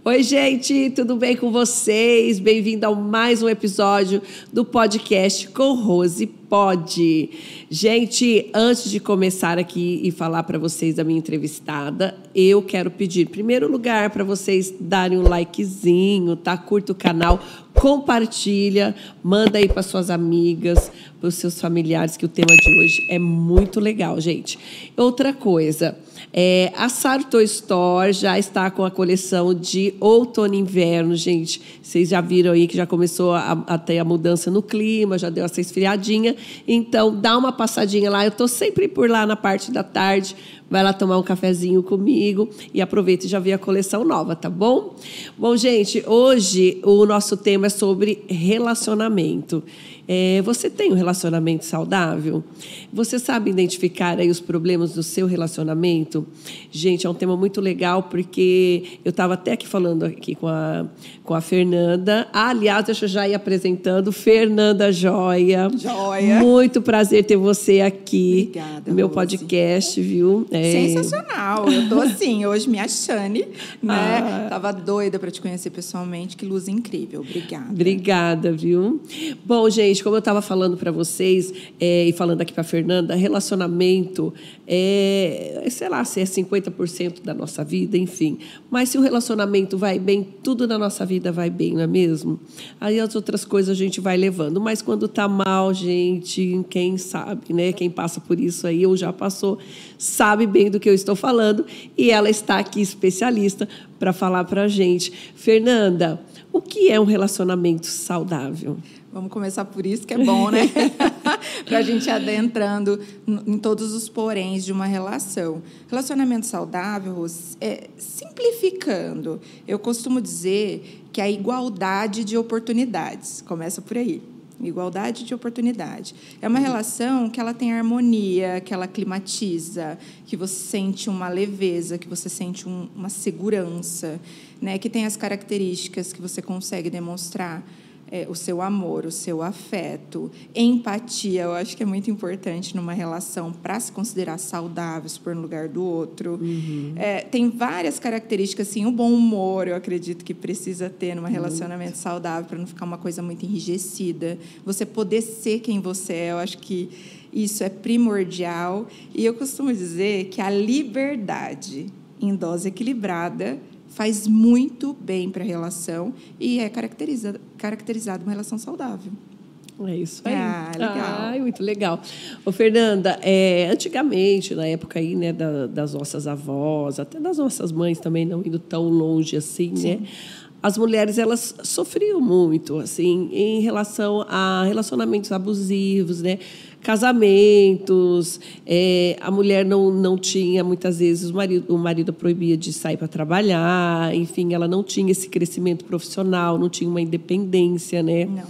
Oi, gente, tudo bem com vocês? Bem-vindo a mais um episódio do podcast com Rose Pode. Gente, antes de começar aqui e falar para vocês da minha entrevistada, eu quero pedir, em primeiro lugar, para vocês darem um likezinho, tá? Curta o canal, compartilha, manda aí para suas amigas, para os seus familiares, que o tema de hoje é muito legal, gente. Outra coisa, a Sarto Store já está com a coleção de outono e inverno, gente. Vocês já viram aí que já começou a ter a mudança no clima, já deu essa esfriadinha. Então, dá uma passadinha lá. Eu estou sempre por lá na parte da tarde. Vai lá tomar um cafezinho comigo e aproveita e já vê a coleção nova, tá bom? Bom, gente, hoje o nosso tema é sobre relacionamento. Você tem um relacionamento saudável? Você sabe identificar aí os problemas do seu relacionamento? Gente, é um tema muito legal, porque eu estava até aqui falando aqui com a Fernanda. Aliás, deixa eu já ir apresentando. Fernanda Joia. Joia. Muito prazer ter você aqui. Obrigada, no meu Rose. Podcast, viu? Sensacional. Eu tô assim, hoje me achando, né? Tava doida para te conhecer pessoalmente. Que luz incrível. Obrigada. Obrigada, viu? Bom, gente, como eu estava falando para vocês e falando aqui para a Fernanda, relacionamento sei lá, se é 50% da nossa vida, enfim. Mas se o relacionamento vai bem, tudo na nossa vida vai bem, não é mesmo? Aí as outras coisas a gente vai levando. Mas quando tá mal, gente, quem sabe, né? Quem passa por isso aí ou já passou, sabe bem do que eu estou falando. E ela está aqui, especialista, para falar para a gente. Fernanda, o que é um relacionamento saudável? Vamos começar por isso, que é bom, né? Para a gente ir adentrando em todos os poréns de uma relação. Relacionamento saudável, simplificando, eu costumo dizer que a igualdade de oportunidades. Começa por aí. Igualdade de oportunidade. É uma relação que ela tem harmonia, que ela climatiza, que você sente uma leveza, que você sente uma segurança, né? Que tem as características que você consegue demonstrar. O seu amor, o seu afeto, empatia, eu acho que é muito importante numa relação para se considerar saudável, se pôr no lugar do outro. Uhum. Tem várias características, assim, o bom humor, eu acredito que precisa ter num relacionamento saudável para não ficar uma coisa muito enrijecida. Você poder ser quem você é, eu acho que isso é primordial. E eu costumo dizer que a liberdade em dose equilibrada faz muito bem para a relação e é caracterizada uma relação saudável. É isso aí. Legal. Muito legal. Ô, Fernanda, antigamente, na época aí, né, das nossas avós, até das nossas mães também, não indo tão longe assim, sim, né? As mulheres, elas sofriam muito, assim, em relação a relacionamentos abusivos, né? Casamentos, a mulher não tinha, muitas vezes, o marido proibia de sair para trabalhar, enfim, ela não tinha esse crescimento profissional, não tinha uma independência, né? Não.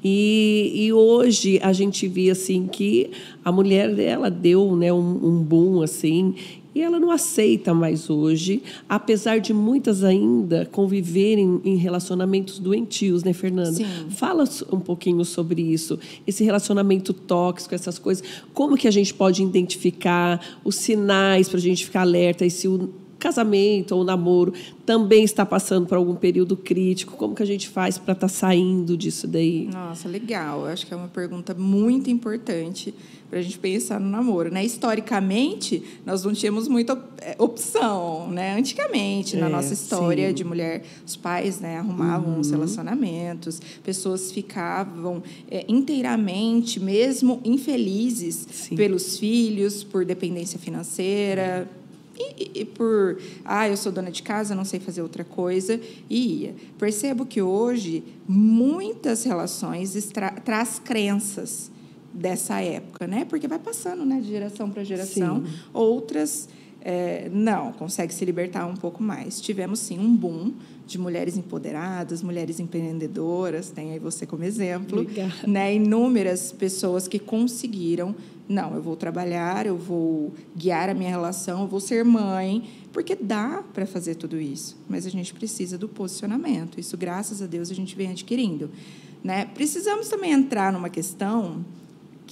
E hoje a gente vê, assim, que a mulher, ela deu, né, um boom, assim, e ela não aceita mais hoje, apesar de muitas ainda conviverem em relacionamentos doentios, né, Fernanda? Sim. Fala um pouquinho sobre isso, esse relacionamento tóxico, essas coisas. Como que a gente pode identificar os sinais para a gente ficar alerta e se o casamento ou o namoro também está passando por algum período crítico? Como que a gente faz para estar saindo disso daí? Nossa, legal. Eu acho que é uma pergunta muito importante para a gente pensar no namoro, né? Historicamente, nós não tínhamos muita opção, né? Antigamente, na nossa história, sim, de mulher, os pais, né, arrumavam os relacionamentos, pessoas ficavam inteiramente, mesmo infelizes, sim, pelos filhos, por dependência financeira. E por, eu sou dona de casa, não sei fazer outra coisa, e ia. Percebo que hoje muitas relações traz crenças dessa época, né? Porque vai passando, né, de geração para geração. Sim. Outras não, consegue se libertar um pouco mais. Tivemos, sim, um boom de mulheres empoderadas, mulheres empreendedoras, tem aí você como exemplo, né? Inúmeras pessoas que conseguiram, não, eu vou trabalhar, eu vou guiar a minha relação, eu vou ser mãe, porque dá para fazer tudo isso, mas a gente precisa do posicionamento. Isso, graças a Deus, a gente vem adquirindo, né? Precisamos também entrar numa questão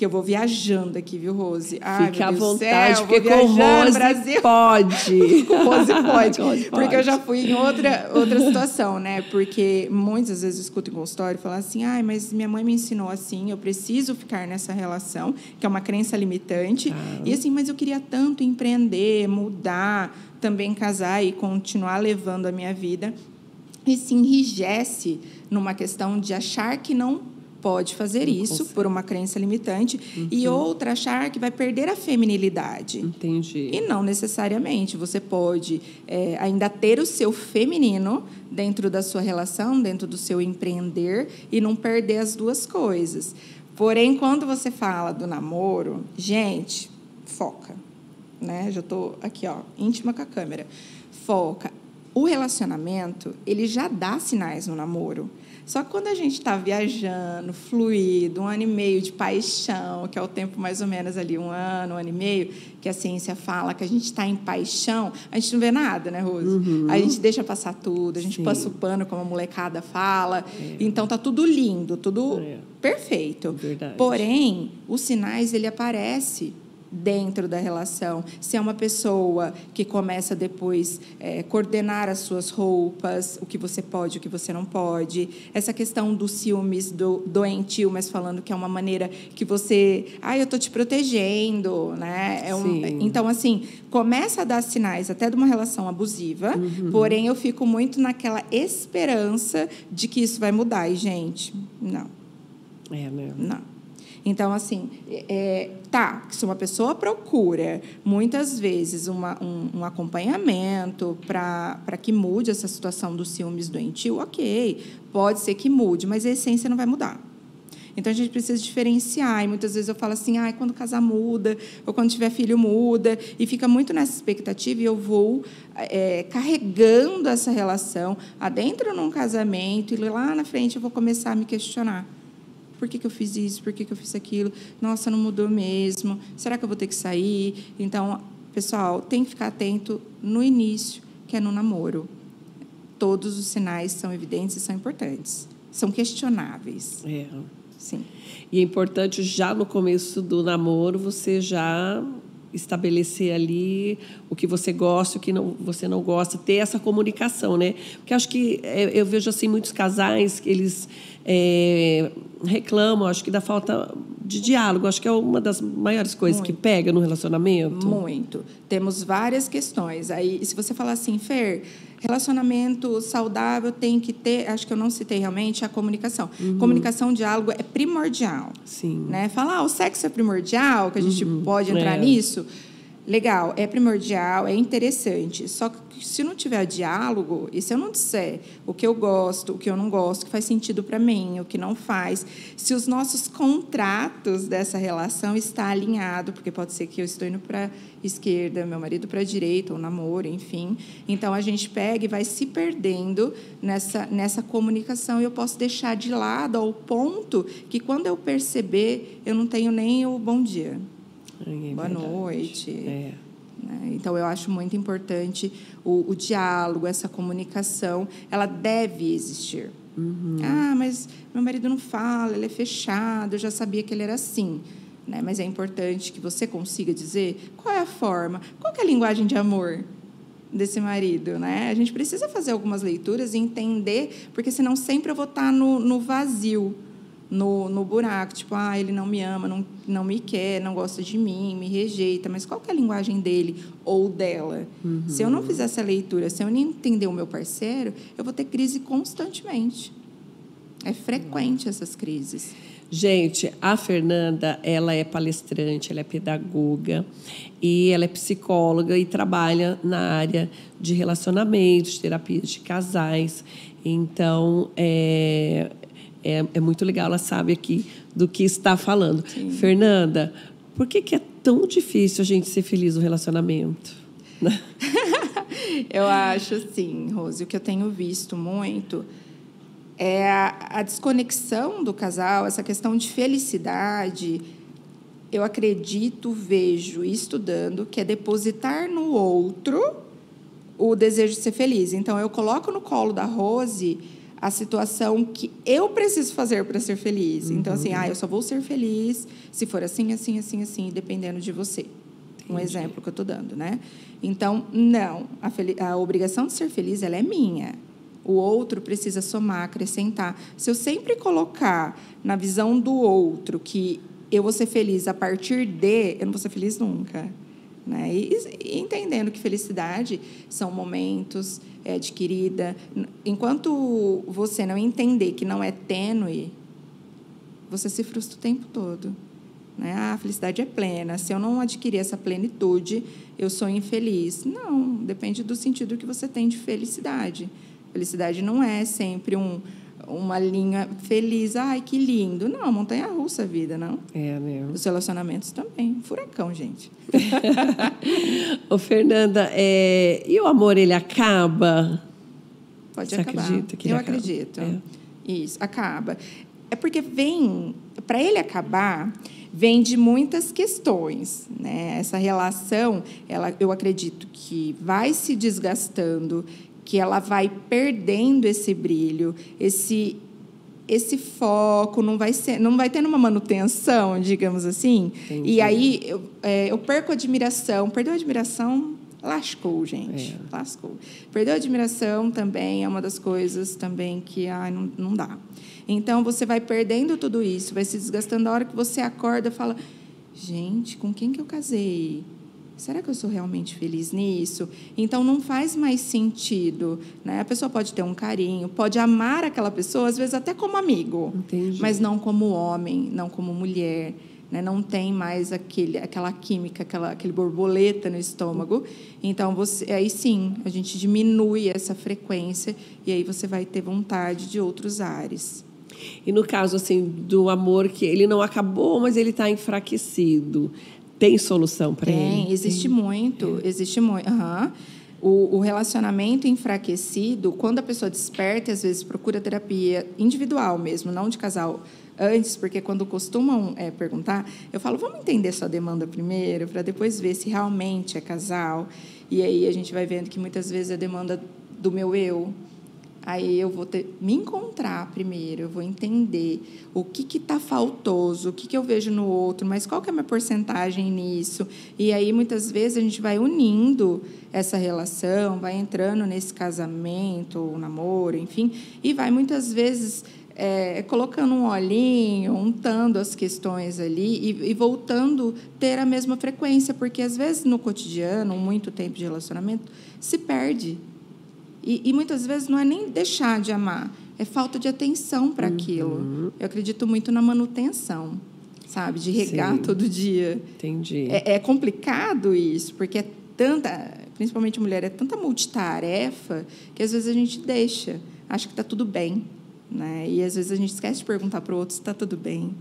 que eu vou viajando aqui, viu, Rose? Fica à vontade, porque com Rose pode. Com Rose pode. Porque eu já fui em outra situação, né? Porque muitas vezes eu escuto em consultório falar assim, mas minha mãe me ensinou assim, eu preciso ficar nessa relação, que é uma crença limitante. E assim, mas eu queria tanto empreender, mudar, também casar e continuar levando a minha vida. E se enrijece numa questão de achar que não pode fazer isso por uma crença limitante e outra achar que vai perder a feminilidade. Entendi. E não necessariamente. Você pode ainda ter o seu feminino dentro da sua relação, dentro do seu empreender e não perder as duas coisas. Porém, quando você fala do namoro, gente, foca. Né? Já estou aqui, íntima com a câmera. Foca. O relacionamento, ele já dá sinais no namoro. Só que quando a gente está viajando, fluido, 1 ano e meio de paixão, que é o tempo mais ou menos ali, 1 ano e meio, que a ciência fala que a gente está em paixão, a gente não vê nada, né, Rose? A gente deixa passar tudo, a gente passa o pano, como a molecada fala. Então, tá tudo lindo, tudo perfeito. Verdade. Porém, os sinais, ele aparece dentro da relação. Se é uma pessoa que começa depois coordenar as suas roupas, o que você pode, o que você não pode. Essa questão dos ciúmes doentio, mas falando que é uma maneira que você... eu estou te protegendo, né? Então, assim, começa a dar sinais até de uma relação abusiva, porém eu fico muito naquela esperança de que isso vai mudar. E, gente, não. Né? Não. Então, assim, se uma pessoa procura, muitas vezes, um acompanhamento para que mude essa situação dos ciúmes doentio, ok, pode ser que mude, mas a essência não vai mudar. Então, a gente precisa diferenciar. E muitas vezes eu falo assim, quando casar muda, ou quando tiver filho muda, e fica muito nessa expectativa, e eu vou carregando essa relação adentro num casamento, e lá na frente eu vou começar a me questionar. Por que eu fiz isso? Por que eu fiz aquilo? Nossa, não mudou mesmo. Será que eu vou ter que sair? Então, pessoal, tem que ficar atento no início, que é no namoro. Todos os sinais são evidentes e são importantes. São questionáveis. Sim. E é importante, já no começo do namoro, você já estabelecer ali o que você gosta, o que você não gosta, ter essa comunicação, né? Porque acho que eu vejo assim muitos casais que eles reclamam, acho que da falta de diálogo, acho que é uma das maiores coisas que pega no relacionamento. Muito. Temos várias questões. Aí, se você falar assim, Fer, relacionamento saudável tem que ter, acho que eu não citei realmente, a comunicação. Comunicação, diálogo é primordial. Sim. Né? Falar, o sexo é primordial, que a gente pode entrar nisso. Legal, é primordial, é interessante. Só que se não tiver diálogo, e se eu não disser o que eu gosto, o que eu não gosto, o que faz sentido para mim, o que não faz, se os nossos contratos dessa relação estão alinhados, porque pode ser que eu estou indo para a esquerda, meu marido para a direita, ou namoro, enfim. Então, a gente pega e vai se perdendo nessa comunicação, e eu posso deixar de lado ao ponto que, quando eu perceber, eu não tenho nem o bom dia. Boa noite. Então, eu acho muito importante o diálogo, essa comunicação, ela deve existir. Mas meu marido não fala, ele é fechado, eu já sabia que ele era assim. Né? Mas é importante que você consiga dizer qual é a forma, qual que é a linguagem de amor desse marido. Né? A gente precisa fazer algumas leituras e entender, porque senão sempre eu vou estar no vazio. No buraco, tipo, ele não me ama, não me quer, não gosta de mim, me rejeita, mas qual que é a linguagem dele ou dela? Se eu não fizer essa leitura, se eu não entender o meu parceiro, eu vou ter crise constantemente. É frequente essas crises. Gente, a Fernanda, ela é palestrante, ela é pedagoga e ela é psicóloga e trabalha na área de relacionamentos, terapia de casais. Então, é muito legal, ela sabe aqui do que está falando. Sim. Fernanda, por que é tão difícil a gente ser feliz no relacionamento? Eu acho assim, Rose, o que eu tenho visto muito é a desconexão do casal, essa questão de felicidade. Eu acredito, vejo e estudando que é depositar no outro o desejo de ser feliz. Então, eu coloco no colo da Rose a situação que eu preciso fazer para ser feliz. Então, assim, eu só vou ser feliz se for assim, assim, assim, assim, dependendo de você. Um exemplo que eu estou dando, né? Então, não. A obrigação de ser feliz, ela é minha. O outro precisa somar, acrescentar. Se eu sempre colocar na visão do outro que eu vou ser feliz a partir de... Eu não vou ser feliz nunca. Né? E entendendo que felicidade são momentos, é adquirida. Enquanto você não entender que não é tênue, você se frustra o tempo todo. Né? A felicidade é plena. Se eu não adquirir essa plenitude, eu sou infeliz. Não, depende do sentido que você tem de felicidade. Felicidade não é sempre uma linha feliz. Ai, que lindo. Não, montanha-russa a vida, não. É, né? Os relacionamentos também. Furacão, gente. Ô, Fernanda, e o amor, ele acaba? Pode Você acabar. acredita que ele acaba? Eu acredito. Isso, acaba. É porque para ele acabar, vem de muitas questões. Né? Essa relação, eu acredito que vai se desgastando, que ela vai perdendo esse brilho, esse foco, não vai tendo uma manutenção, digamos assim. Entendi. E aí eu perco a admiração. Perdeu a admiração, lascou, gente. Lascou. Perdeu a admiração também é uma das coisas também que não dá. Então, você vai perdendo tudo isso, vai se desgastando. A hora que você acorda e fala, gente, com quem que eu casei? Será que eu sou realmente feliz nisso? Então, não faz mais sentido. Né? A pessoa pode ter um carinho, pode amar aquela pessoa, às vezes até como amigo. Entendi. Mas não como homem, não como mulher. Né? Não tem mais aquela química, aquele borboleta no estômago. Então, aí sim, a gente diminui essa frequência e aí você vai ter vontade de outros ares. E no caso assim, do amor, que ele não acabou, mas ele está enfraquecido, tem solução para ele? Existe muito. Existe muito. O relacionamento enfraquecido, quando a pessoa desperta, às vezes procura terapia individual mesmo, não de casal, antes, porque quando costumam perguntar, eu falo, vamos entender sua demanda primeiro, para depois ver se realmente é casal. E aí a gente vai vendo que muitas vezes é a demanda do meu eu. Aí eu vou me encontrar primeiro, eu vou entender o que está faltoso, o que eu vejo no outro, mas qual que é a minha porcentagem nisso. E aí, muitas vezes, a gente vai unindo essa relação, vai entrando nesse casamento, namoro, enfim, e vai, muitas vezes, colocando um olhinho, untando as questões ali e voltando a ter a mesma frequência, porque, às vezes, no cotidiano, muito tempo de relacionamento, se perde. E muitas vezes não é nem deixar de amar, é falta de atenção para aquilo. Eu acredito muito na manutenção, sabe? De regar todo dia. Entendi. É complicado isso, porque principalmente mulher, é tanta multitarefa que às vezes a gente deixa, acha que está tudo bem. Né? E às vezes a gente esquece de perguntar para o outro se está tudo bem.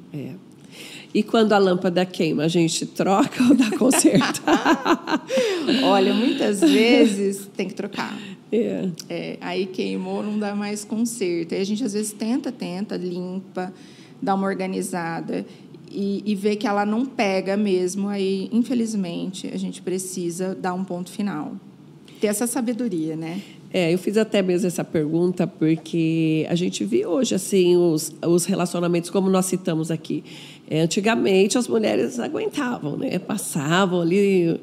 E quando a lâmpada queima, a gente troca ou dá conserto? Olha, muitas vezes tem que trocar. Aí queimou, não dá mais conserto. Aí a gente, às vezes, tenta, limpa, dá uma organizada e vê que ela não pega mesmo. Aí, infelizmente, a gente precisa dar um ponto final. Ter essa sabedoria, né? Eu fiz até mesmo essa pergunta porque a gente viu hoje assim, os relacionamentos, como nós citamos aqui. Antigamente, as mulheres aguentavam, né? Passavam ali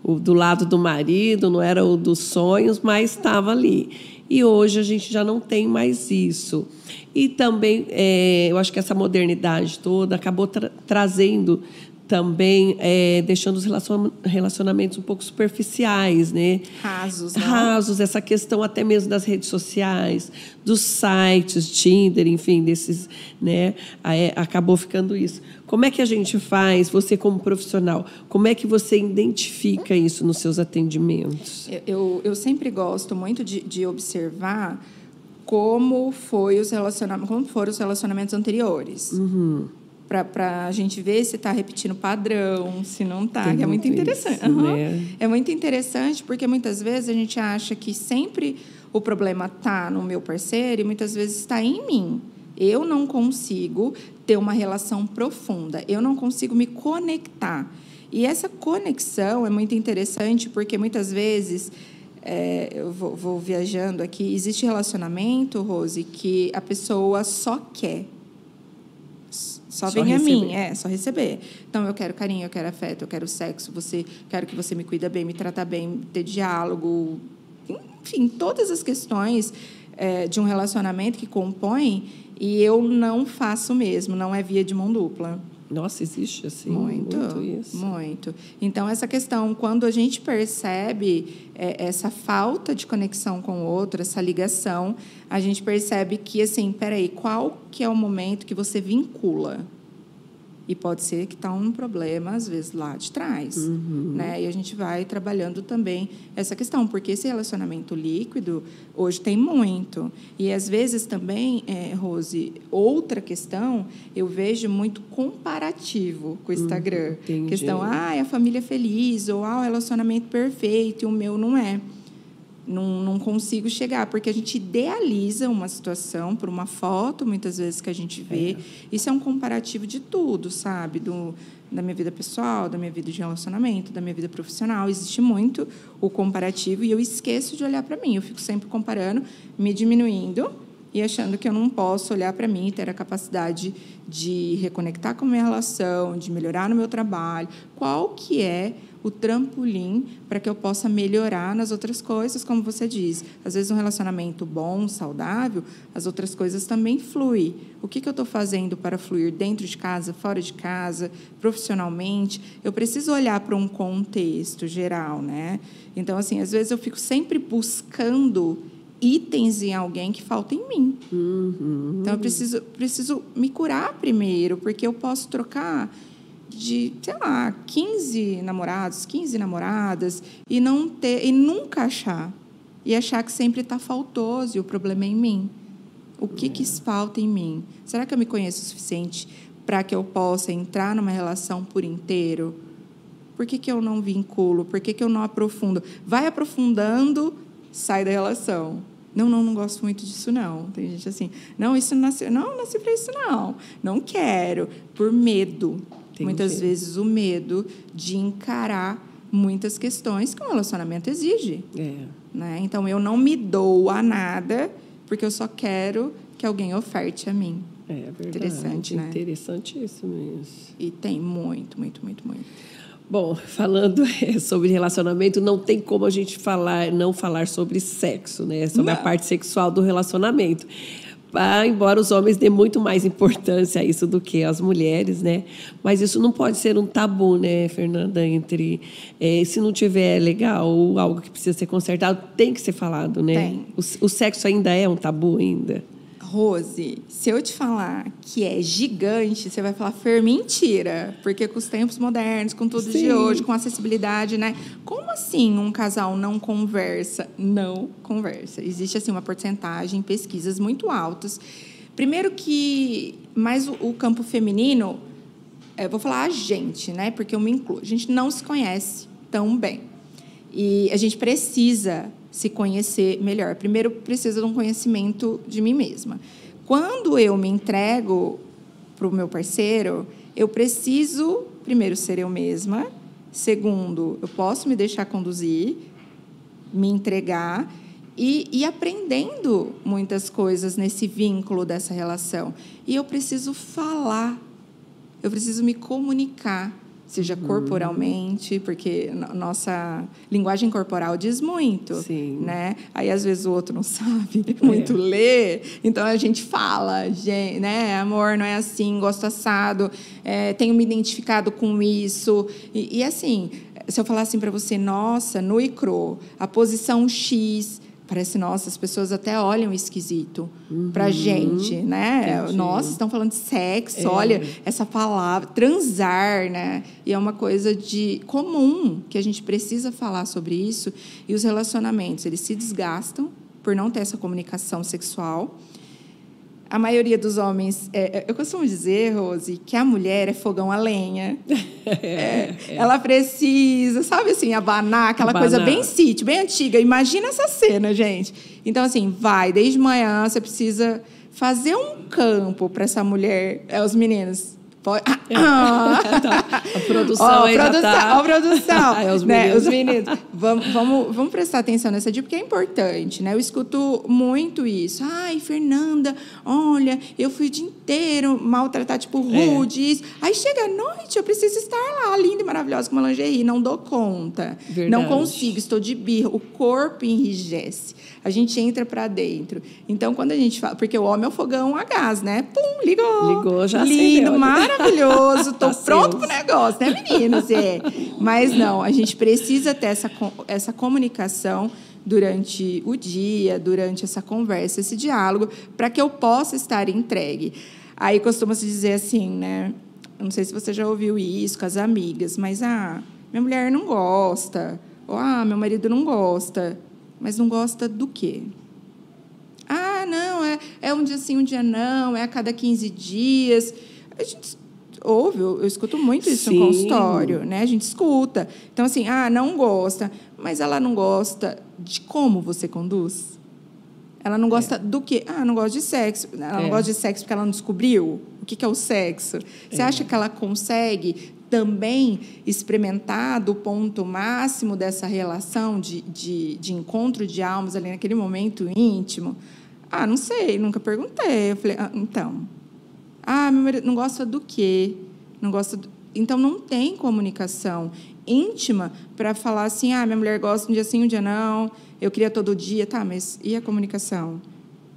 do lado do marido, não era o dos sonhos, mas estava ali. E hoje a gente já não tem mais isso. E também, eu acho que essa modernidade toda acabou trazendo também, deixando os relacionamentos um pouco superficiais, né? Rasos, não? Rasos, essa questão até mesmo das redes sociais, dos sites, Tinder, enfim, desses, né? Acabou ficando isso. Como é que a gente faz, você como profissional, como é que você identifica isso nos seus atendimentos? Eu sempre gosto muito de observar como foram os relacionamentos anteriores. Para a gente ver se está repetindo padrão, se não está, que é muito interessante. Isso, né? É muito interessante, porque muitas vezes a gente acha que sempre o problema está no meu parceiro e muitas vezes está em mim. Eu não consigo ter uma relação profunda, eu não consigo me conectar. E essa conexão é muito interessante, porque muitas vezes eu vou viajando aqui. Existe relacionamento, Rose, que a pessoa só quer. Só vem a mim, só receber. Então, eu quero carinho, eu quero afeto, eu quero sexo, quero que você me cuida bem, me trata bem, ter diálogo. Enfim, todas as questões de um relacionamento que compõem, e eu não faço mesmo, não é via de mão dupla. Nossa, existe assim? Muito isso. Muito. Então, essa questão, quando a gente percebe essa falta de conexão com o outro, essa ligação, a gente percebe que, assim, peraí, qual que é o momento que você vincula? E pode ser que está um problema, às vezes, lá de trás. Né? E a gente vai trabalhando também essa questão, porque esse relacionamento líquido, hoje tem muito. E, às vezes, também, Rose, outra questão, eu vejo muito comparativo com o Instagram. Entendi. Questão, a família é feliz, ou o relacionamento perfeito, e o meu não é. Não consigo chegar, porque a gente idealiza uma situação por uma foto, muitas vezes, que a gente vê. Isso é um comparativo de tudo, sabe? Da minha vida pessoal, da minha vida de relacionamento, da minha vida profissional. Existe muito o comparativo e eu esqueço de olhar para mim. Eu fico sempre comparando, me diminuindo e achando que eu não posso olhar para mim e ter a capacidade de reconectar com a minha relação, de melhorar no meu trabalho. Qual que é o trampolim para que eu possa melhorar nas outras coisas, como você diz. Às vezes, um relacionamento bom, saudável, as outras coisas também fluem. O que eu estou fazendo para fluir dentro de casa, fora de casa, profissionalmente? Eu preciso olhar para um contexto geral, né? Então, assim, às vezes eu fico sempre buscando itens em alguém que faltam em mim. Então, eu preciso me curar primeiro, porque eu posso trocar de, 15 namorados, 15 namoradas, e nunca achar. E achar que sempre está faltoso e o problema é em mim. O que falta em mim? Será que eu me conheço o suficiente para que eu possa entrar numa relação por inteiro? Por que eu não vinculo? Por que eu não aprofundo? Vai aprofundando, sai da relação. Não gosto muito disso, não. Tem gente assim, isso não nasci para isso, não. Não quero, por medo. Entendi. Muitas vezes o medo de encarar muitas questões que um relacionamento exige. Né? Então, eu não me dou a nada porque eu só quero que alguém oferte a mim. É verdade. Interessante, né? Interessantíssimo isso. E tem muito. Bom, falando sobre relacionamento, não tem como a gente não falar sobre sexo, né? Sobre a parte sexual do relacionamento. Embora os homens dêem muito mais importância a isso do que as mulheres, né? Mas isso não pode ser um tabu, né, Fernanda? Se não tiver legal ou algo que precisa ser consertado, tem que ser falado, né? Tem. O sexo ainda é um tabu ainda? Rose, se eu te falar que é gigante, você vai falar, Fer, mentira. Porque com os tempos modernos, com tudo de hoje, com acessibilidade, né? Como assim um casal não conversa? Não conversa. Existe, assim, uma porcentagem, pesquisas muito altas. Primeiro que, mais o campo feminino, eu vou falar a gente, né? Porque eu me incluo. A gente não se conhece tão bem. E a gente precisa se conhecer melhor. Primeiro, precisa de um conhecimento de mim mesma. Quando eu me entrego para o meu parceiro, eu preciso, primeiro, ser eu mesma. Segundo, eu posso me deixar conduzir, me entregar e aprendendo muitas coisas nesse vínculo dessa relação. E eu preciso falar, eu preciso me comunicar, seja corporalmente, porque nossa linguagem corporal diz muito, né? Aí, às vezes, o outro não sabe muito ler, então a gente fala, né? Amor, não é assim, gosto assado, tenho me identificado com isso. E assim, se eu falar assim para você, nossa, no icrô, a posição X... Parece, nossa, as pessoas até olham esquisito pra gente, né? Entendi. Nossa, estão falando de sexo, olha, essa palavra, transar, né? E é uma coisa comum, que a gente precisa falar sobre isso. E os relacionamentos, eles se desgastam por não ter essa comunicação sexual. A maioria dos homens... eu costumo dizer, Rose, que a mulher é fogão a lenha. Ela precisa, sabe assim, abanar, aquela coisa bem sítio, bem antiga. Imagina essa cena, gente. Então, assim, desde manhã você precisa fazer um campo para essa mulher, os meninos, Pode... A produção aí já tá... Ó, produção. Os meninos. Né? Os meninos. Vamos prestar atenção nessa dica, porque é importante, né? Eu escuto muito isso. Ai, Fernanda, olha, eu fui o dia inteiro maltratar, tipo, rude. Isso. Aí chega à noite, eu preciso estar lá, linda e maravilhosa, com uma lingerie. Não dou conta. Verdade. Não consigo, estou de birra. O corpo enrijece. A gente entra para dentro. Então, quando a gente fala... Porque o homem é o fogão a gás, né? Pum, ligou. Ligou, já lindo, acendeu. Maravilhoso. Tô pronto pro negócio, né, meninos? Mas não, a gente precisa ter essa comunicação durante o dia, durante essa conversa, esse diálogo, para que eu possa estar entregue. Aí costuma-se dizer assim, né? Eu não sei se você já ouviu isso com as amigas, mas minha mulher não gosta, ou meu marido não gosta. Mas não gosta do quê? Não, é um dia sim, um dia não, é a cada 15 dias. A gente ouve, eu escuto muito isso no consultório, né? A gente escuta. Então, assim, não gosta. Mas ela não gosta de como você conduz? Ela não gosta do quê? Não gosta de sexo. Ela não gosta de sexo porque ela não descobriu o que é o sexo. Você acha que ela consegue também experimentar do ponto máximo dessa relação de encontro de almas ali naquele momento íntimo? Não sei, nunca perguntei. Eu falei, então... meu marido não gosta do quê? Não gosta Então, não tem comunicação íntima para falar assim, minha mulher gosta um dia sim, um dia não, eu queria todo dia. Tá, mas e a comunicação?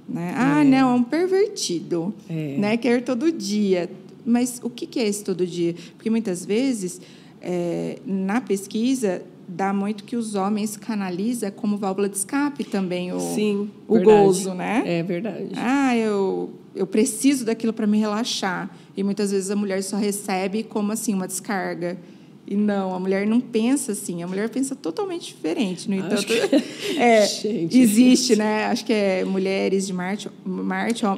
Né? Não, é um pervertido, né? Quer todo dia. Mas o que é esse todo dia? Porque, muitas vezes, na pesquisa, dá muito que os homens canalizam como válvula de escape também o gozo, né? É verdade. Eu preciso daquilo para me relaxar. E, muitas vezes, a mulher só recebe como, assim, uma descarga. E não, a mulher não pensa assim. A mulher pensa totalmente diferente. No entanto, existe, né? Acho que é Mulheres de Marte,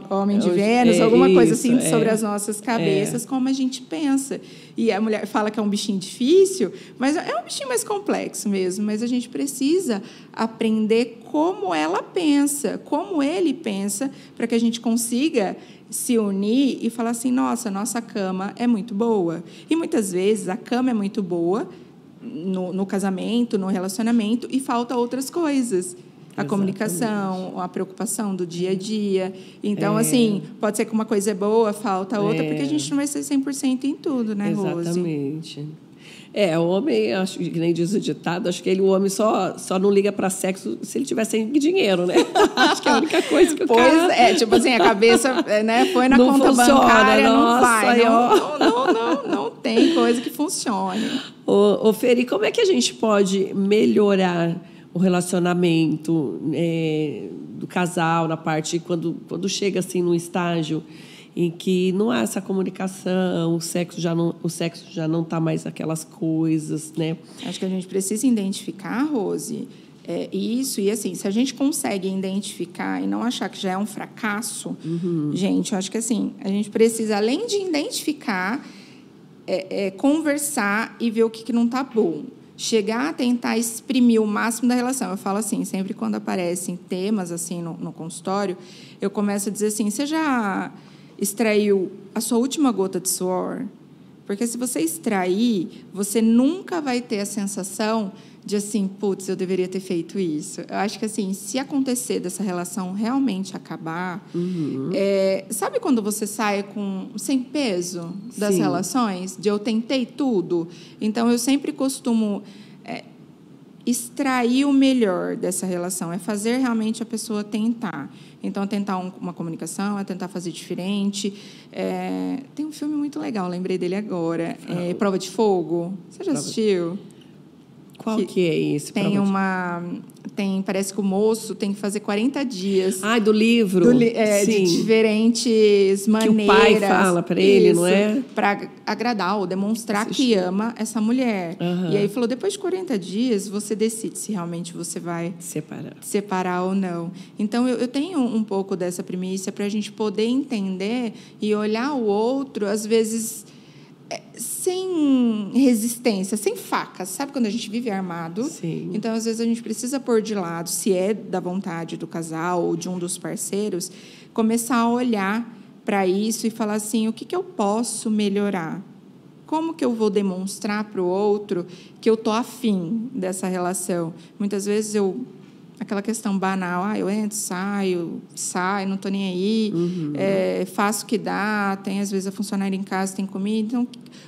Homem de Vênus, alguma coisa assim sobre as nossas cabeças, como a gente pensa. E a mulher fala que é um bichinho difícil, mas é um bichinho mais complexo mesmo. Mas a gente precisa aprender como ela pensa, como ele pensa, para que a gente consiga se unir e falar assim, nossa cama é muito boa. E, muitas vezes, a cama é muito boa no casamento, no relacionamento, e falta outras coisas. A comunicação, a preocupação do dia a dia. Então, assim, pode ser que uma coisa é boa, falta outra, porque a gente não vai ser 100% em tudo, né, Rose? Exatamente. O homem, acho que nem diz o ditado, acho que o homem só não liga para sexo se ele tiver sem dinheiro, né? Acho que é a única coisa que o cara... tipo assim, a cabeça, né, põe na conta bancária, não vai. Não tem coisa que funcione. Ô, Feri, como é que a gente pode melhorar o relacionamento do casal, na parte quando chega assim num estágio em que não há essa comunicação, o sexo já não está mais aquelas coisas, né? Acho que a gente precisa identificar, Rose, isso. E, assim, se a gente consegue identificar e não achar que já é um fracasso, gente, eu acho que, assim, a gente precisa, além de identificar, conversar e ver o que não está bom. Chegar a tentar exprimir o máximo da relação. Eu falo assim, sempre quando aparecem temas assim no consultório, eu começo a dizer assim, você já extraiu a sua última gota de suor? Porque, se você extrair, você nunca vai ter a sensação de assim, putz, eu deveria ter feito isso. Eu acho que, assim, se acontecer dessa relação realmente acabar, sabe quando você sai sem peso das relações? De eu tentei tudo? Então, eu sempre costumo extrair o melhor dessa relação, fazer realmente a pessoa tentar. Então, tentar uma comunicação, tentar fazer diferente. Tem um filme muito legal, lembrei dele agora, Prova de Fogo. Você já assistiu? Qual que é esse? Parece que o moço tem que fazer 40 dias. Do livro? De diferentes maneiras. Que o pai fala para ele, não é? Para agradar ou demonstrar que ama essa mulher. E aí falou, depois de 40 dias, você decide se realmente você vai separar ou não. Então, eu tenho um pouco dessa premissa para a gente poder entender e olhar o outro, às vezes... sem resistência, sem facas. Sabe quando a gente vive armado? Sim. Então, às vezes, a gente precisa pôr de lado, se é da vontade do casal ou de um dos parceiros, começar a olhar para isso e falar assim, o que eu posso melhorar? Como que eu vou demonstrar para o outro que eu estou afim dessa relação? Muitas vezes aquela questão banal, eu entro, saio, não estou nem aí, faço o que dá, tem às vezes a funcionária em casa, tem comida. Então,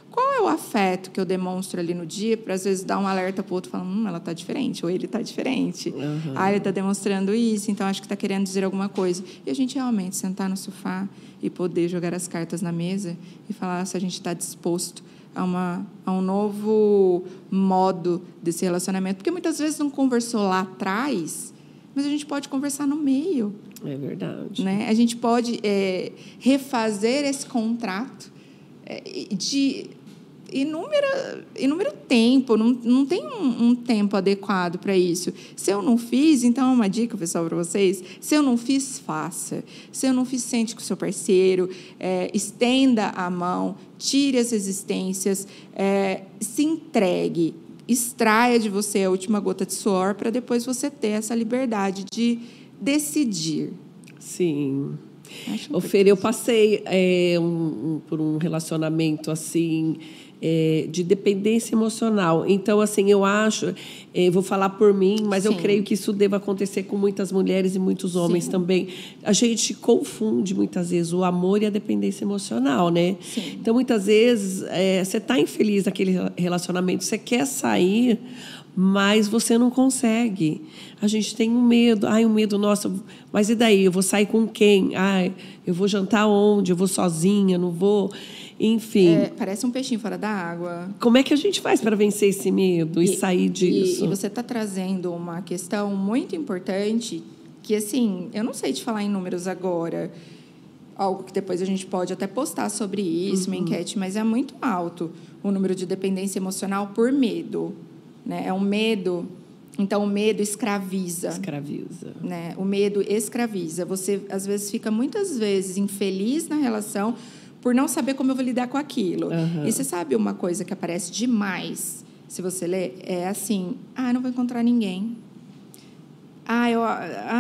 qual é o afeto que eu demonstro ali no dia para, às vezes, dar um alerta para o outro, falando, ela está diferente, ou ele está diferente. Ele está demonstrando isso, então acho que está querendo dizer alguma coisa. E a gente realmente sentar no sofá e poder jogar as cartas na mesa e falar se a gente está disposto a um novo modo desse relacionamento. Porque muitas vezes não conversou lá atrás, mas a gente pode conversar no meio. É verdade. Né? A gente pode refazer esse contrato de inúmero tempo. Não tem um tempo adequado para isso. Se eu não fiz, então é uma dica, pessoal, para vocês. Se eu não fiz, faça. Se eu não fiz, sente com o seu parceiro, estenda a mão, tire as resistências, se entregue, extraia de você a última gota de suor para depois você ter essa liberdade de decidir. Sim. Fer, eu passei por um relacionamento assim de dependência emocional. Então, assim, eu acho, vou falar por mim, mas eu creio que isso deva acontecer com muitas mulheres e muitos homens também. A gente confunde muitas vezes o amor e a dependência emocional, né? Sim. Então, muitas vezes, você está infeliz naquele relacionamento, você quer sair, mas você não consegue. A gente tem um medo. Um medo, nossa, mas e daí? Eu vou sair com quem? Eu vou jantar onde? Eu vou sozinha? Não vou? Enfim. Parece um peixinho fora da água. Como é que a gente faz para vencer esse medo e sair disso? E você está trazendo uma questão muito importante que, assim, eu não sei te falar em números agora, algo que depois a gente pode até postar sobre isso, uma enquete, mas é muito alto o número de dependência emocional por medo. Né? É um medo. Então, o medo escraviza. Né? O medo escraviza. Você, às vezes, fica muitas vezes infeliz na relação por não saber como eu vou lidar com aquilo. E você sabe uma coisa que aparece demais, se você ler? É assim, não vou encontrar ninguém.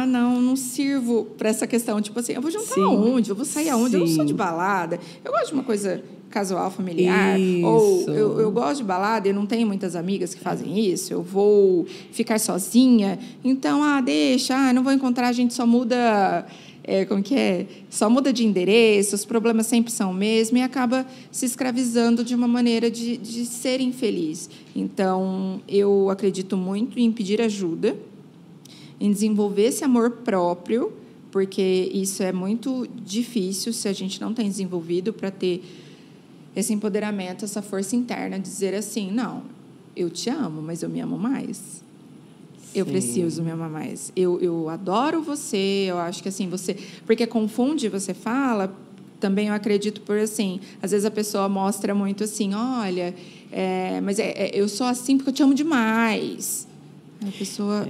Não sirvo para essa questão. Tipo assim, eu vou jantar aonde? Eu vou sair aonde? Eu não sou de balada. Eu gosto de uma coisa casual, familiar. Isso. Ou eu gosto de balada e eu não tenho muitas amigas que fazem isso. Eu vou ficar sozinha. Então, deixa. Não vou encontrar, a gente só muda... como que é? Só muda de endereço, os problemas sempre são o mesmo e acaba se escravizando de uma maneira de ser infeliz. Então, eu acredito muito em pedir ajuda, em desenvolver esse amor próprio, porque isso é muito difícil se a gente não tem desenvolvido para ter esse empoderamento, essa força interna, de dizer assim, não, eu te amo, mas eu me amo mais. Eu preciso me amar mais. Eu adoro você, eu acho que assim, você... Porque confunde, você fala, também eu acredito por assim, às vezes a pessoa mostra muito assim, olha, mas eu sou assim porque eu te amo demais. A pessoa...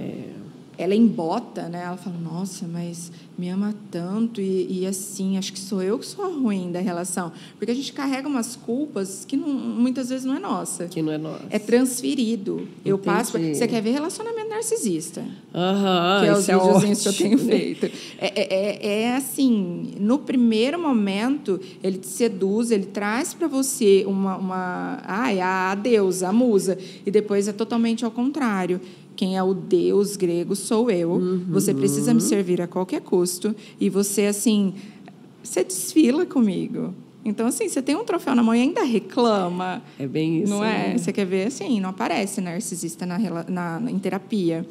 Ela embota, né? Ela fala, nossa, mas me ama tanto e assim, acho que sou eu que sou a ruim da relação. Porque a gente carrega umas culpas que muitas vezes não é nossa. Que não é nossa. É transferido. Eu passo... Você quer ver relacionamento narcisista? Que é os videozinhos que eu tenho feito. É assim, no primeiro momento, ele te seduz, ele traz para você a deusa, a musa. E depois é totalmente ao contrário. Quem é o Deus grego sou eu. Você precisa me servir a qualquer custo. E você, assim, você desfila comigo. Então, assim, você tem um troféu na mão e ainda reclama. É bem isso. Não é? Você quer ver, assim, não aparece narcisista em terapia.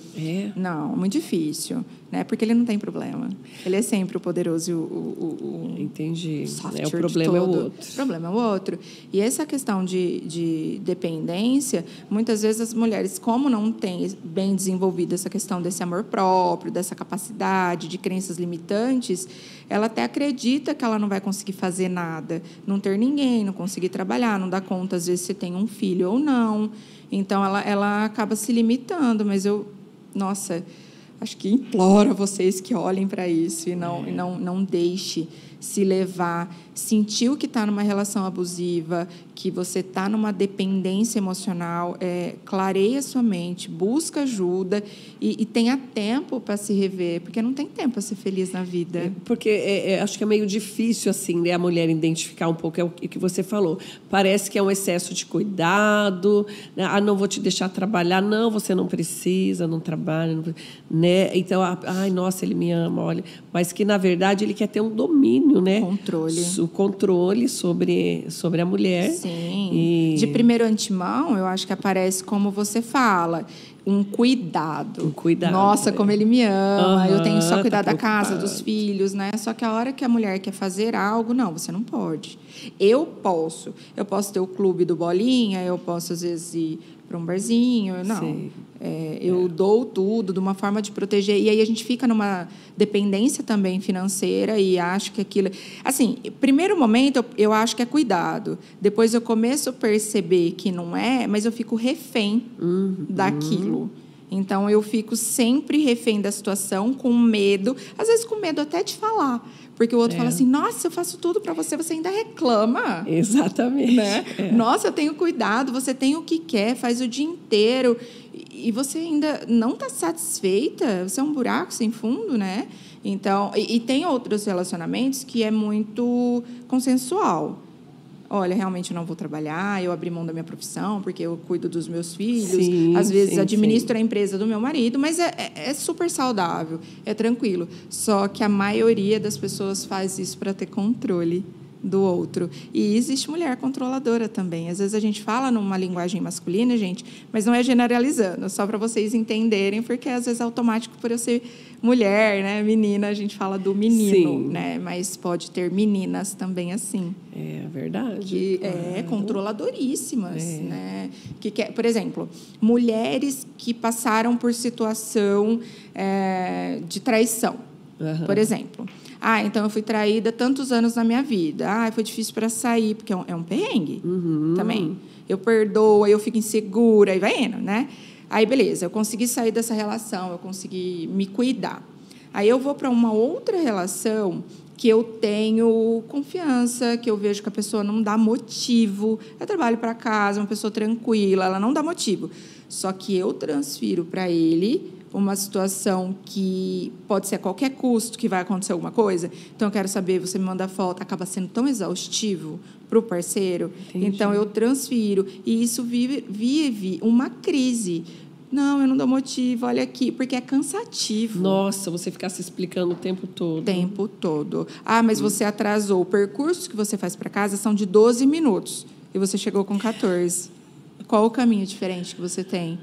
Não, muito difícil. Né? Porque ele não tem problema. Ele é sempre o poderoso e o Entendi. O problema é o outro. O problema é o outro. E essa questão de dependência, muitas vezes as mulheres, como não têm bem desenvolvido essa questão desse amor próprio, dessa capacidade, de crenças limitantes, ela até acredita que ela não vai conseguir fazer nada, não ter ninguém, não conseguir trabalhar, não dá conta, às vezes, se tem um filho ou não. Então, ela acaba se limitando. Mas nossa... acho que imploro a vocês que olhem para isso e não deixe se levar, sentiu que está numa relação abusiva, que você está numa dependência emocional, clareia sua mente, busca ajuda e tenha tempo para se rever, porque não tem tempo para ser feliz na vida. Porque acho que é meio difícil, assim, né, a mulher identificar um pouco, é o que você falou. Parece que é um excesso de cuidado, né? Não vou te deixar trabalhar. Não, você não precisa, não trabalha, não, né? Então, ai, nossa, ele me ama, olha. Mas que, na verdade, ele quer ter um domínio, né? Controle. O controle sobre a mulher. Sim. De primeiro antemão, eu acho que aparece como você fala, um cuidado. Um cuidado. Nossa, como ele me ama, eu tenho só cuidar da preocupado. casa, dos filhos, né? Só que a hora que a mulher quer fazer algo, não, você não pode. Eu posso ter o clube do Bolinha, eu posso, às vezes, ir para um barzinho, não. Eu dou tudo de uma forma de proteger. E aí a gente fica numa dependência também financeira e acho que aquilo... Assim, primeiro momento eu acho que é cuidado. Depois eu começo a perceber que não é, mas eu fico refém daquilo. Então, eu fico sempre refém da situação, com medo, às vezes com medo até de falar. Porque o outro fala assim, nossa, eu faço tudo para você, você ainda reclama. Exatamente. Né? Nossa, eu tenho cuidado, você tem o que quer, faz o dia inteiro. E você ainda não está satisfeita, você é um buraco sem fundo, né? Então, e tem outros relacionamentos que é muito consensual. Olha, realmente eu não vou trabalhar, eu abri mão da minha profissão porque eu cuido dos meus filhos. Sim, às vezes sim, administro a empresa do meu marido, mas é super saudável, é tranquilo. Só que a maioria das pessoas faz isso para ter controle do outro. E existe mulher controladora também. Às vezes a gente fala numa linguagem masculina, gente, mas não é generalizando, só para vocês entenderem, porque às vezes é automático por eu ser mulher, né, menina, a gente fala do menino, Sim. né, mas pode ter meninas também assim. É verdade. Que controladoríssimas, né? Por exemplo, mulheres que passaram por situação de traição, por exemplo. Então eu fui traída tantos anos na minha vida. Foi difícil para sair, porque é um perrengue também. Eu perdoo, aí eu fico insegura, aí vai indo, né? Aí, beleza, eu consegui sair dessa relação, eu consegui me cuidar. Aí eu vou para uma outra relação que eu tenho confiança, que eu vejo que a pessoa não dá motivo. Eu trabalho para casa, uma pessoa tranquila, ela não dá motivo. Só que eu transfiro para ele uma situação que pode ser a qualquer custo que vai acontecer alguma coisa. Então, eu quero saber, você me manda foto, acaba sendo tão exaustivo para o parceiro. Entendi. Então, eu transfiro. E isso vive uma crise. Não, eu não dou motivo, olha aqui, porque é cansativo. Nossa, você ficar se explicando o tempo todo. O tempo todo. Mas você atrasou. O percurso que você faz para casa são de 12 minutos. E você chegou com 14. Qual o caminho diferente que você tem?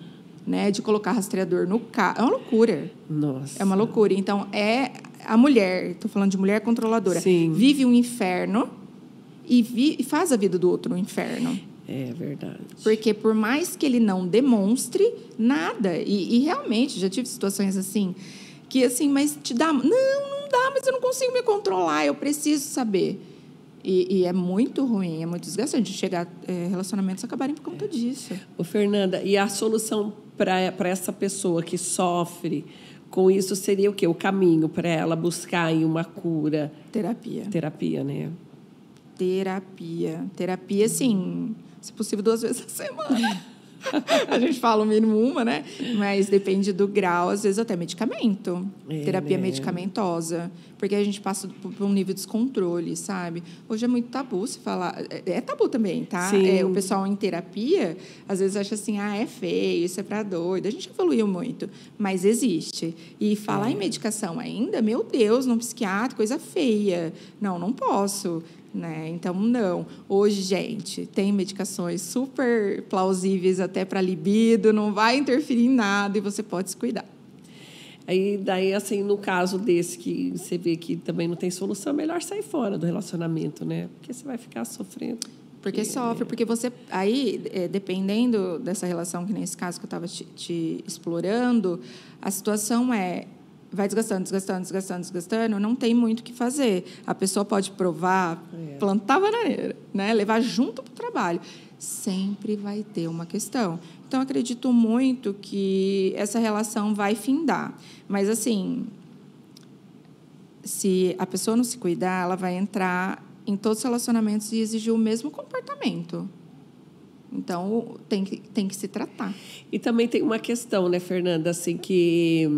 Né, de colocar rastreador no carro. É uma loucura. Nossa. É uma loucura. Então, a mulher, estou falando de mulher controladora, Sim. vive um inferno e faz a vida do outro um inferno. É verdade. Porque, por mais que ele não demonstre nada, e realmente, já tive situações assim, que assim, mas te dá... Não dá, mas eu não consigo me controlar, eu preciso saber. E é muito ruim, é muito desgastante de chegar relacionamentos acabarem por conta disso. Ô, Fernanda, e a solução para essa pessoa que sofre com isso seria o quê? O caminho para ela buscar aí uma cura? Terapia. Terapia, né? Terapia, sim, se possível 2 vezes a semana. A gente fala o mínimo uma, né? Mas depende do grau, às vezes até medicamento. Terapia medicamentosa. Porque a gente passa por um nível de descontrole, sabe? Hoje é muito tabu se falar... É tabu também, tá? O pessoal em terapia, às vezes acha assim, é feio, isso é pra doido. A gente evoluiu muito, mas existe. E falar em medicação ainda, meu Deus, num psiquiatra, coisa feia. Não posso. Né? Então, não. Hoje, gente, tem medicações super plausíveis até para libido, não vai interferir em nada e você pode se cuidar. Daí, assim, no caso desse que você vê que também não tem solução, é melhor sair fora do relacionamento, né? Porque você vai ficar sofrendo. Porque sofre, porque você... Aí, dependendo dessa relação, que nesse caso que eu estava te explorando, a situação vai desgastando, não tem muito o que fazer. A pessoa pode provar, plantar bananeira, né? Levar junto para o trabalho. trabalho. Sempre vai ter uma questão. Então, acredito muito que essa relação vai findar. Mas, assim, se a pessoa não se cuidar, ela vai entrar em todos os relacionamentos e exigir o mesmo comportamento. Então, tem que se tratar. E também tem uma questão, né, Fernanda, assim, que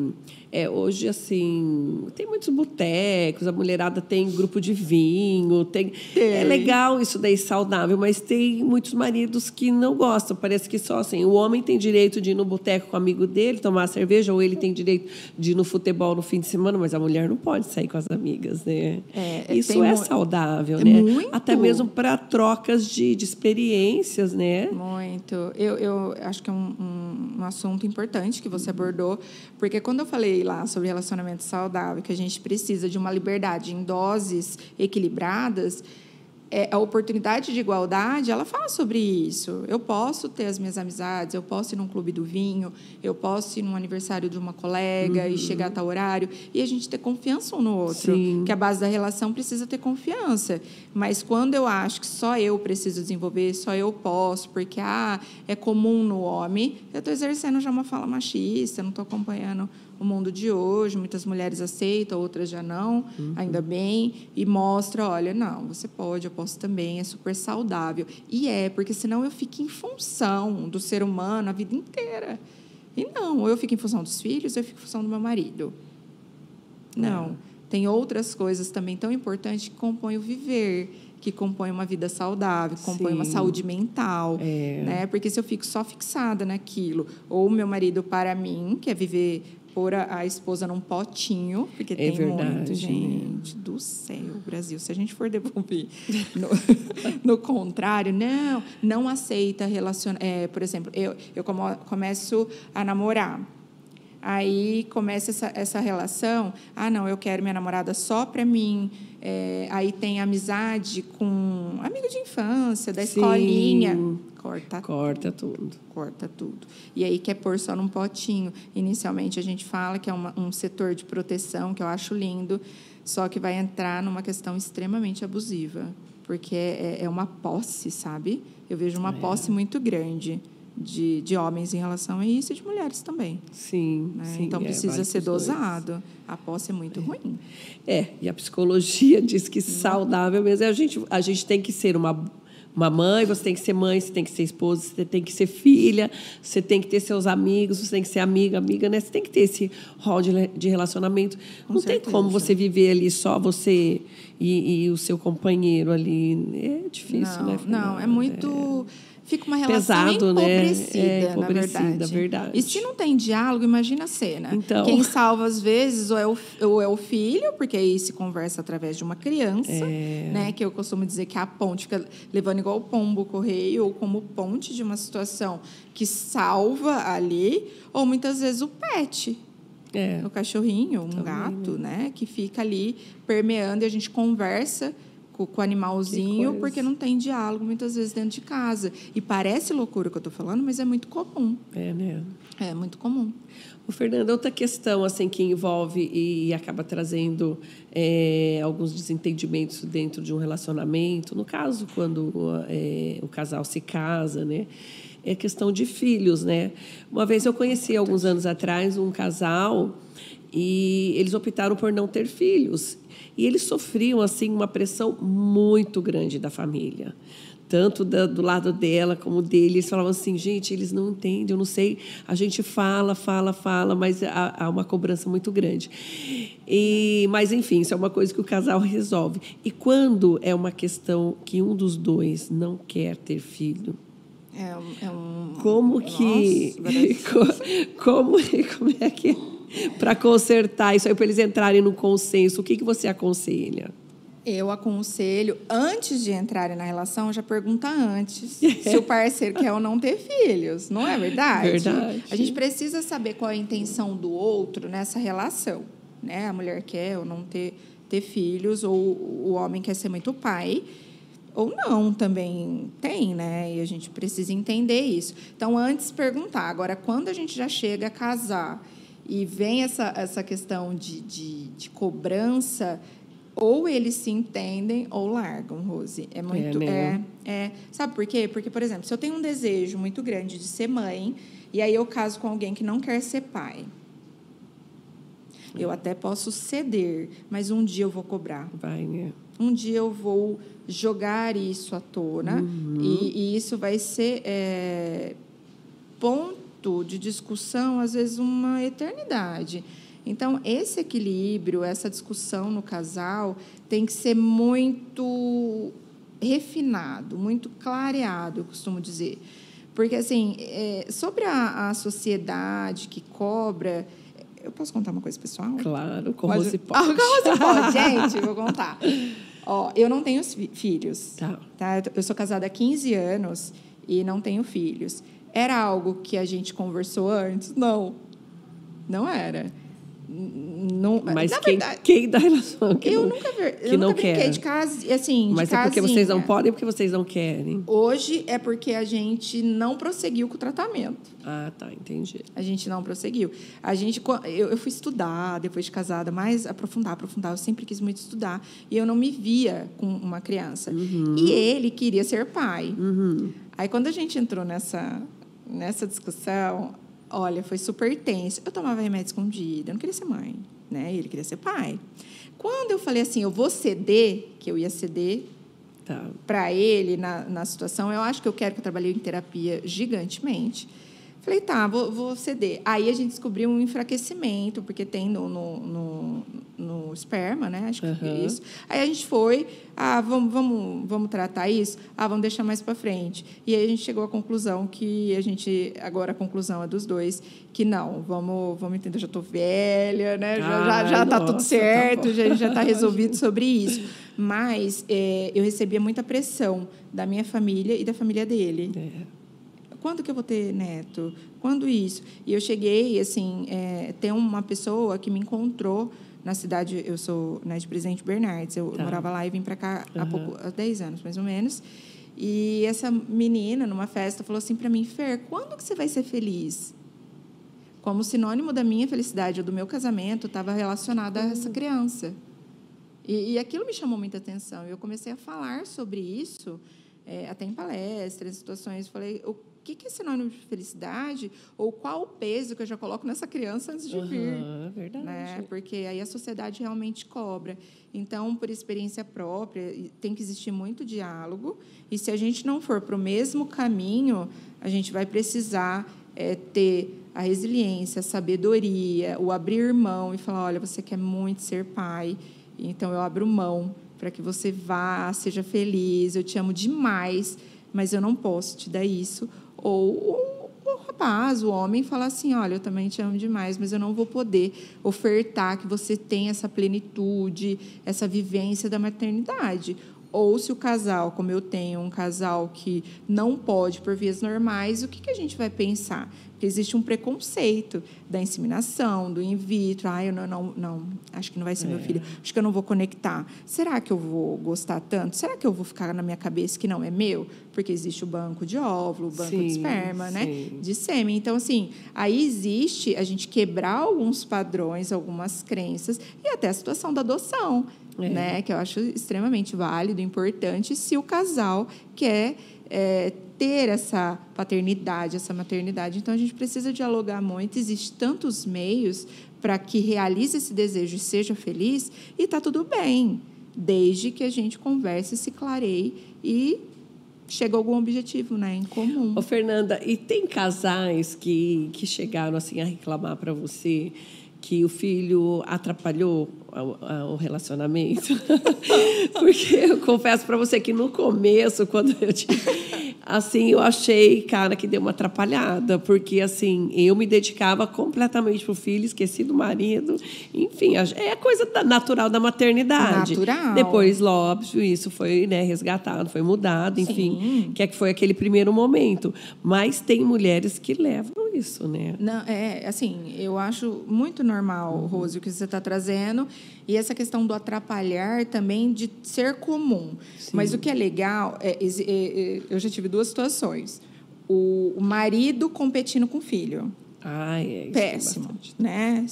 hoje, assim, tem muitos botecos, a mulherada tem grupo de vinho, é legal isso daí, saudável, mas tem muitos maridos que não gostam. Parece que só assim, o homem tem direito de ir no boteco com o amigo dele, tomar cerveja, ou ele tem direito de ir no futebol no fim de semana, mas a mulher não pode sair com as amigas, né? Isso é saudável, né? Muito. Até mesmo para trocas de experiências, né? Muito. Eu acho que é um assunto importante que você abordou, porque quando eu falei lá sobre relacionamento saudável, que a gente precisa de uma liberdade em doses equilibradas, a oportunidade de igualdade, ela fala sobre isso. Eu posso ter as minhas amizades, eu posso ir num clube do vinho, eu posso ir num aniversário de uma colega e chegar a tal horário, e a gente ter confiança um no outro. Sim. Que a base da relação precisa ter confiança. Mas quando eu acho que só eu preciso desenvolver, só eu posso, porque é comum no homem, eu estou exercendo já uma fala machista, não estou acompanhando o mundo de hoje, muitas mulheres aceitam, outras já não, ainda bem, e mostra, olha, não, você pode, eu posso também, é super saudável. E porque senão eu fico em função do ser humano a vida inteira. E não, ou eu fico em função dos filhos, ou eu fico em função do meu marido. Não, tem outras coisas também tão importantes que compõem o viver, que compõem uma vida saudável, que compõem uma saúde mental, né? Porque se eu fico só fixada naquilo, ou o meu marido para mim, quer viver pôr a esposa num potinho, porque tem verdade, muito, gente, do céu, Brasil, se a gente for devolver no contrário, não aceita relacionar, por exemplo, eu começo a namorar, aí começa essa relação, não, eu quero minha namorada só para mim, aí tem amizade com amigo de infância, da escolinha, corta tudo. E aí quer pôr só num potinho. Inicialmente a gente fala que é um setor de proteção, que eu acho lindo, só que vai entrar numa questão extremamente abusiva, porque é uma posse, sabe? Eu vejo uma posse muito grande de homens em relação a isso e de mulheres também. Sim, né? sim. Então precisa ser dosado. Dois. A posse é muito ruim. E a psicologia diz que saudável mesmo a gente tem que ser uma mãe, você tem que ser mãe, você tem que ser esposa, você tem que ser filha, você tem que ter seus amigos, você tem que ser amiga, né? Você tem que ter esse rol de relacionamento. Não tem como você viver ali só você e o seu companheiro ali. É difícil, né, Fernanda? Não, é muito... Fica uma relação pesado, empobrecida, né? Na verdade. E se não tem diálogo, imagina a cena. Então... Quem salva, às vezes, ou é o filho, porque aí se conversa através de uma criança, né? Que eu costumo dizer que a ponte fica levando igual o pombo correio, ou como ponte de uma situação que salva ali, ou muitas vezes o pet. O cachorrinho, um gato, né? Que fica ali permeando e a gente conversa com o animalzinho, porque não tem diálogo, muitas vezes, dentro de casa. E parece loucura o que eu estou falando, mas é muito comum. Né? É muito comum. Fernanda, outra questão assim, que envolve e acaba trazendo alguns desentendimentos dentro de um relacionamento, no caso, quando o casal se casa, né? É questão de filhos, né? Uma vez eu conheci, alguns anos atrás, um casal e eles optaram por não ter filhos. E eles sofriam assim, uma pressão muito grande da família. Tanto do lado dela como dele. Eles falavam assim, gente, eles não entendem, eu não sei. A gente fala, mas há uma cobrança muito grande. Mas, enfim, isso é uma coisa que o casal resolve. E quando é uma questão que um dos dois não quer ter filho, como que... Como é que... Para consertar isso aí, para eles entrarem no consenso, o que você aconselha? Eu aconselho, antes de entrarem na relação, já pergunta antes se o parceiro quer ou não ter filhos. Não é verdade? Verdade. A gente precisa saber qual é a intenção do outro nessa relação. Né? A mulher quer ou não ter filhos, ou o homem quer ser muito pai, ou não, também tem, né? E a gente precisa entender isso. Então, antes perguntar. Agora, quando a gente já chega a casar e vem essa questão de cobrança, ou eles se entendem ou largam, Rose. É muito... Sabe por quê? Porque, por exemplo, se eu tenho um desejo muito grande de ser mãe, e aí eu caso com alguém que não quer ser pai, eu até posso ceder, mas um dia eu vou cobrar. Vai, né? Um dia eu vou jogar isso à tona, e isso vai ser ponto de discussão, às vezes, uma eternidade. Então, esse equilíbrio, essa discussão no casal tem que ser muito refinado, muito clareado, eu costumo dizer. Porque, assim, sobre a sociedade que cobra... Eu posso contar uma coisa pessoal? Claro, como você pode. Como você pode, gente, vou contar. Ó, eu não tenho filhos. Tá? Eu sou casada há 15 anos e não tenho filhos. Era algo que a gente conversou antes? Não. Não era. Não, mas quem da relação que eu não, nunca que não quer de casa, assim, mas de é porque casinha. vocês não podem ou porque vocês não querem? Hoje é porque a gente não prosseguiu com o tratamento. Ah, tá, entendi. A gente não prosseguiu. Eu fui estudar depois de casada, mas aprofundar. Eu sempre quis muito estudar e eu não me via com uma criança. E ele queria ser pai. Aí quando a gente entrou nessa discussão, olha, foi super tenso. Eu tomava remédio escondido, eu não queria ser mãe, né? Ele queria ser pai. Quando eu falei assim, eu vou ceder, que eu ia ceder para ele na situação, eu acho que eu quero que eu trabalhei em terapia gigantemente. Falei, tá, vou ceder. Aí a gente descobriu um enfraquecimento, porque tem no esperma, né? Acho que é isso. Aí a gente foi, vamos tratar isso? Vamos deixar mais para frente. E aí a gente chegou à conclusão que agora a conclusão é dos dois, que não, vamos entender, eu já estou velha, né? Já está tudo certo, tá, a gente já está resolvido sobre isso. Mas eu recebia muita pressão da minha família e da família dele. Quando que eu vou ter neto? Quando isso? E eu cheguei, assim, tem uma pessoa que me encontrou na cidade, eu sou de Presidente Bernardes, eu morava lá e vim para cá há 10 anos, mais ou menos. E essa menina, numa festa, falou assim para mim, Fer, quando que você vai ser feliz? Como sinônimo da minha felicidade ou do meu casamento estava relacionado a essa criança. E aquilo me chamou muita atenção. Eu comecei a falar sobre isso, até em palestras, em situações. Falei, o que é sinônimo de felicidade? Ou qual o peso que eu já coloco nessa criança antes de vir? Verdade. Né? Porque aí a sociedade realmente cobra. Então, por experiência própria, tem que existir muito diálogo. E se a gente não for para o mesmo caminho, a gente vai precisar ter a resiliência, a sabedoria, o abrir mão e falar, olha, você quer muito ser pai, então eu abro mão para que você vá, seja feliz, eu te amo demais, mas eu não posso te dar isso. Ou o rapaz, o homem, falar assim, olha, eu também te amo demais, mas eu não vou poder ofertar que você tenha essa plenitude, essa vivência da maternidade. Ou se o casal, como eu tenho um casal que não pode por vias normais, o que a gente vai pensar? Porque existe um preconceito da inseminação, do in vitro. Eu não, acho que não vai ser meu filho. Acho que eu não vou conectar. Será que eu vou gostar tanto? Será que eu vou ficar na minha cabeça que não é meu? Porque existe o banco de óvulo, o banco de esperma, né? De sêmen. Então, assim, aí existe a gente quebrar alguns padrões, algumas crenças e até a situação da adoção. Né? Que eu acho extremamente válido, importante, se o casal quer ter essa paternidade, essa maternidade. Então, a gente precisa dialogar muito. Existem tantos meios para que realize esse desejo e seja feliz, e está tudo bem, desde que a gente converse, se clareie e chegue a algum objetivo, né, em comum. Ô, Fernanda, e tem casais que chegaram assim, a reclamar para você que o filho atrapalhou o relacionamento? Porque eu confesso para você que no começo, quando eu assim, eu achei, cara, que deu uma atrapalhada, porque assim, eu me dedicava completamente pro filho, esqueci do marido, enfim, é coisa natural da maternidade. Natural. Depois, óbvio, isso foi, né, resgatado, foi mudado, enfim, que foi aquele primeiro momento. Mas tem mulheres que levam isso, né? Não, assim, eu acho muito normal, Rose, o que você está trazendo, e essa questão do atrapalhar também de ser comum. Sim. Mas o que é legal, eu já tive duas situações. O marido competindo com o filho. Isso péssimo, né?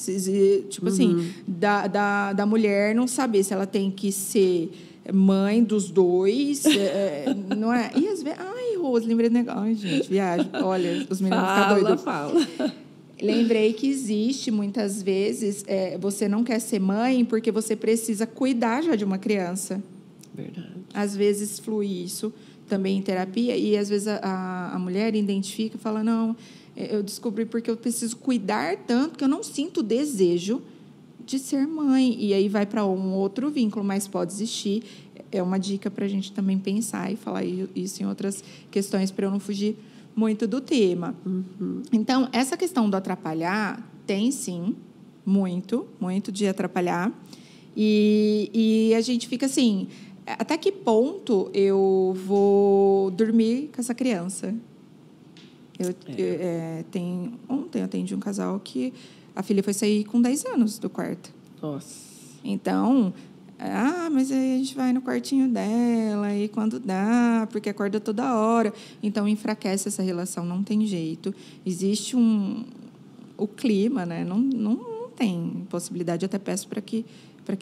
Tipo assim, da mulher não saber se ela tem que ser mãe dos dois, não é? E às vezes... Ai, Rose, lembrei do negócio. Ai, gente, viagem. Olha, os meninos ficam doidos. Fala. Lembrei que existe, muitas vezes, você não quer ser mãe porque você precisa cuidar já de uma criança. Verdade. Às vezes flui isso também em terapia, e às vezes a mulher identifica e fala, não, eu descobri porque eu preciso cuidar tanto que eu não sinto desejo de ser mãe. E aí vai para um outro vínculo, mas pode existir. É uma dica para a gente também pensar e falar isso em outras questões, para eu não fugir muito do tema. Então, essa questão do atrapalhar tem, sim, muito de atrapalhar. E a gente fica assim, até que ponto eu vou dormir com essa criança? Ontem eu atendi um casal que a filha foi sair com 10 anos do quarto. Nossa. Então... mas aí a gente vai no quartinho dela e quando dá, porque acorda toda hora. Então, enfraquece essa relação, não tem jeito. Existe o clima, né? Não tem possibilidade, eu até peço para que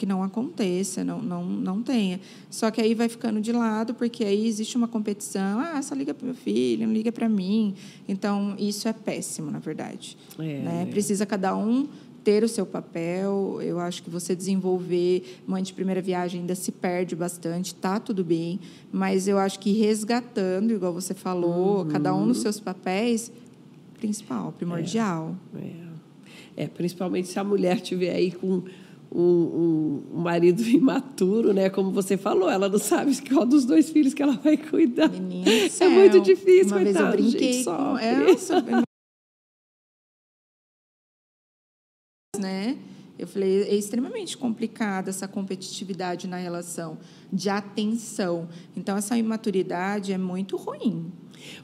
não aconteça, não tenha. Só que aí vai ficando de lado, porque aí existe uma competição. Só liga para meu filho, não liga para mim. Então, isso é péssimo, na verdade. Né? Precisa cada um ter o seu papel. Eu acho que você desenvolver mãe de primeira viagem ainda se perde bastante, tá tudo bem, mas eu acho que resgatando, igual você falou, cada um nos seus papéis, primordial. Principalmente se a mulher estiver aí com um marido imaturo, né? Como você falou, ela não sabe qual dos 2 filhos que ela vai cuidar. Menina, é muito difícil, uma vez eu brinquei gente, com né? Eu falei, é extremamente complicada essa competitividade na relação, de atenção. Então, essa imaturidade é muito ruim.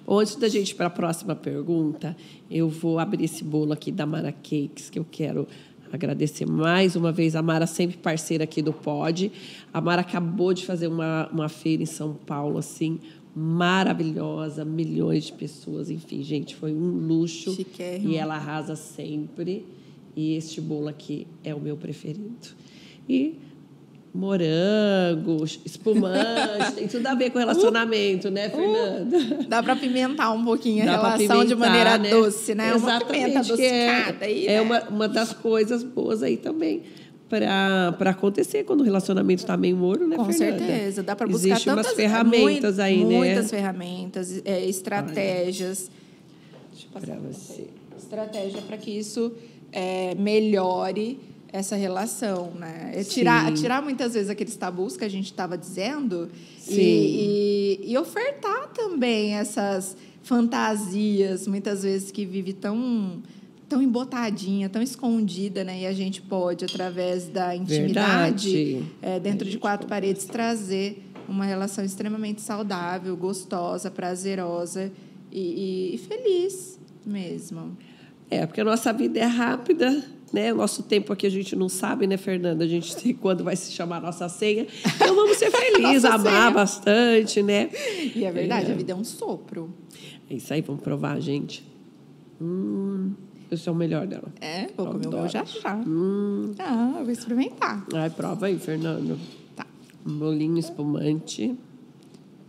Antes da gente ir para a próxima pergunta, eu vou abrir esse bolo aqui da Mara Cakes, que eu quero agradecer mais uma vez. A Mara, sempre parceira aqui do Pod. A Mara acabou de fazer uma feira em São Paulo, assim, maravilhosa, milhões de pessoas. Enfim, gente, foi um luxo. Chiquérrimo. E ela arrasa sempre. E este bolo aqui é o meu preferido. E morango, espumante, tem tudo a ver com relacionamento, né, Fernanda? Dá para pimentar um pouquinho a relação de maneira doce, né? Exatamente, uma pimenta adocicada. Uma das coisas boas aí também para acontecer quando o relacionamento está meio morno, né, Com Fernanda? certeza. Dá para buscar Existem umas ferramentas aí, né? Muitas ferramentas, estratégias. Deixa eu passar para você. Estratégia para que isso melhore essa relação, né? Tirar muitas vezes aqueles tabus que a gente estava dizendo e ofertar também essas fantasias, muitas vezes que vive tão embotadinha, tão escondida, né? E a gente pode, através da intimidade, dentro de 4 paredes, trazer uma relação extremamente saudável, gostosa, prazerosa e feliz mesmo. Porque a nossa vida é rápida, né? O nosso tempo aqui a gente não sabe, né, Fernanda? A gente tem quando vai se chamar a nossa ceia. Então, vamos ser felizes, amar bastante, né? E é verdade, a vida é um sopro. É isso aí, vamos provar, gente. Esse é o melhor dela. Vou comer o meu já. Eu vou experimentar. Prova aí, Fernando. Tá. Um bolinho espumante.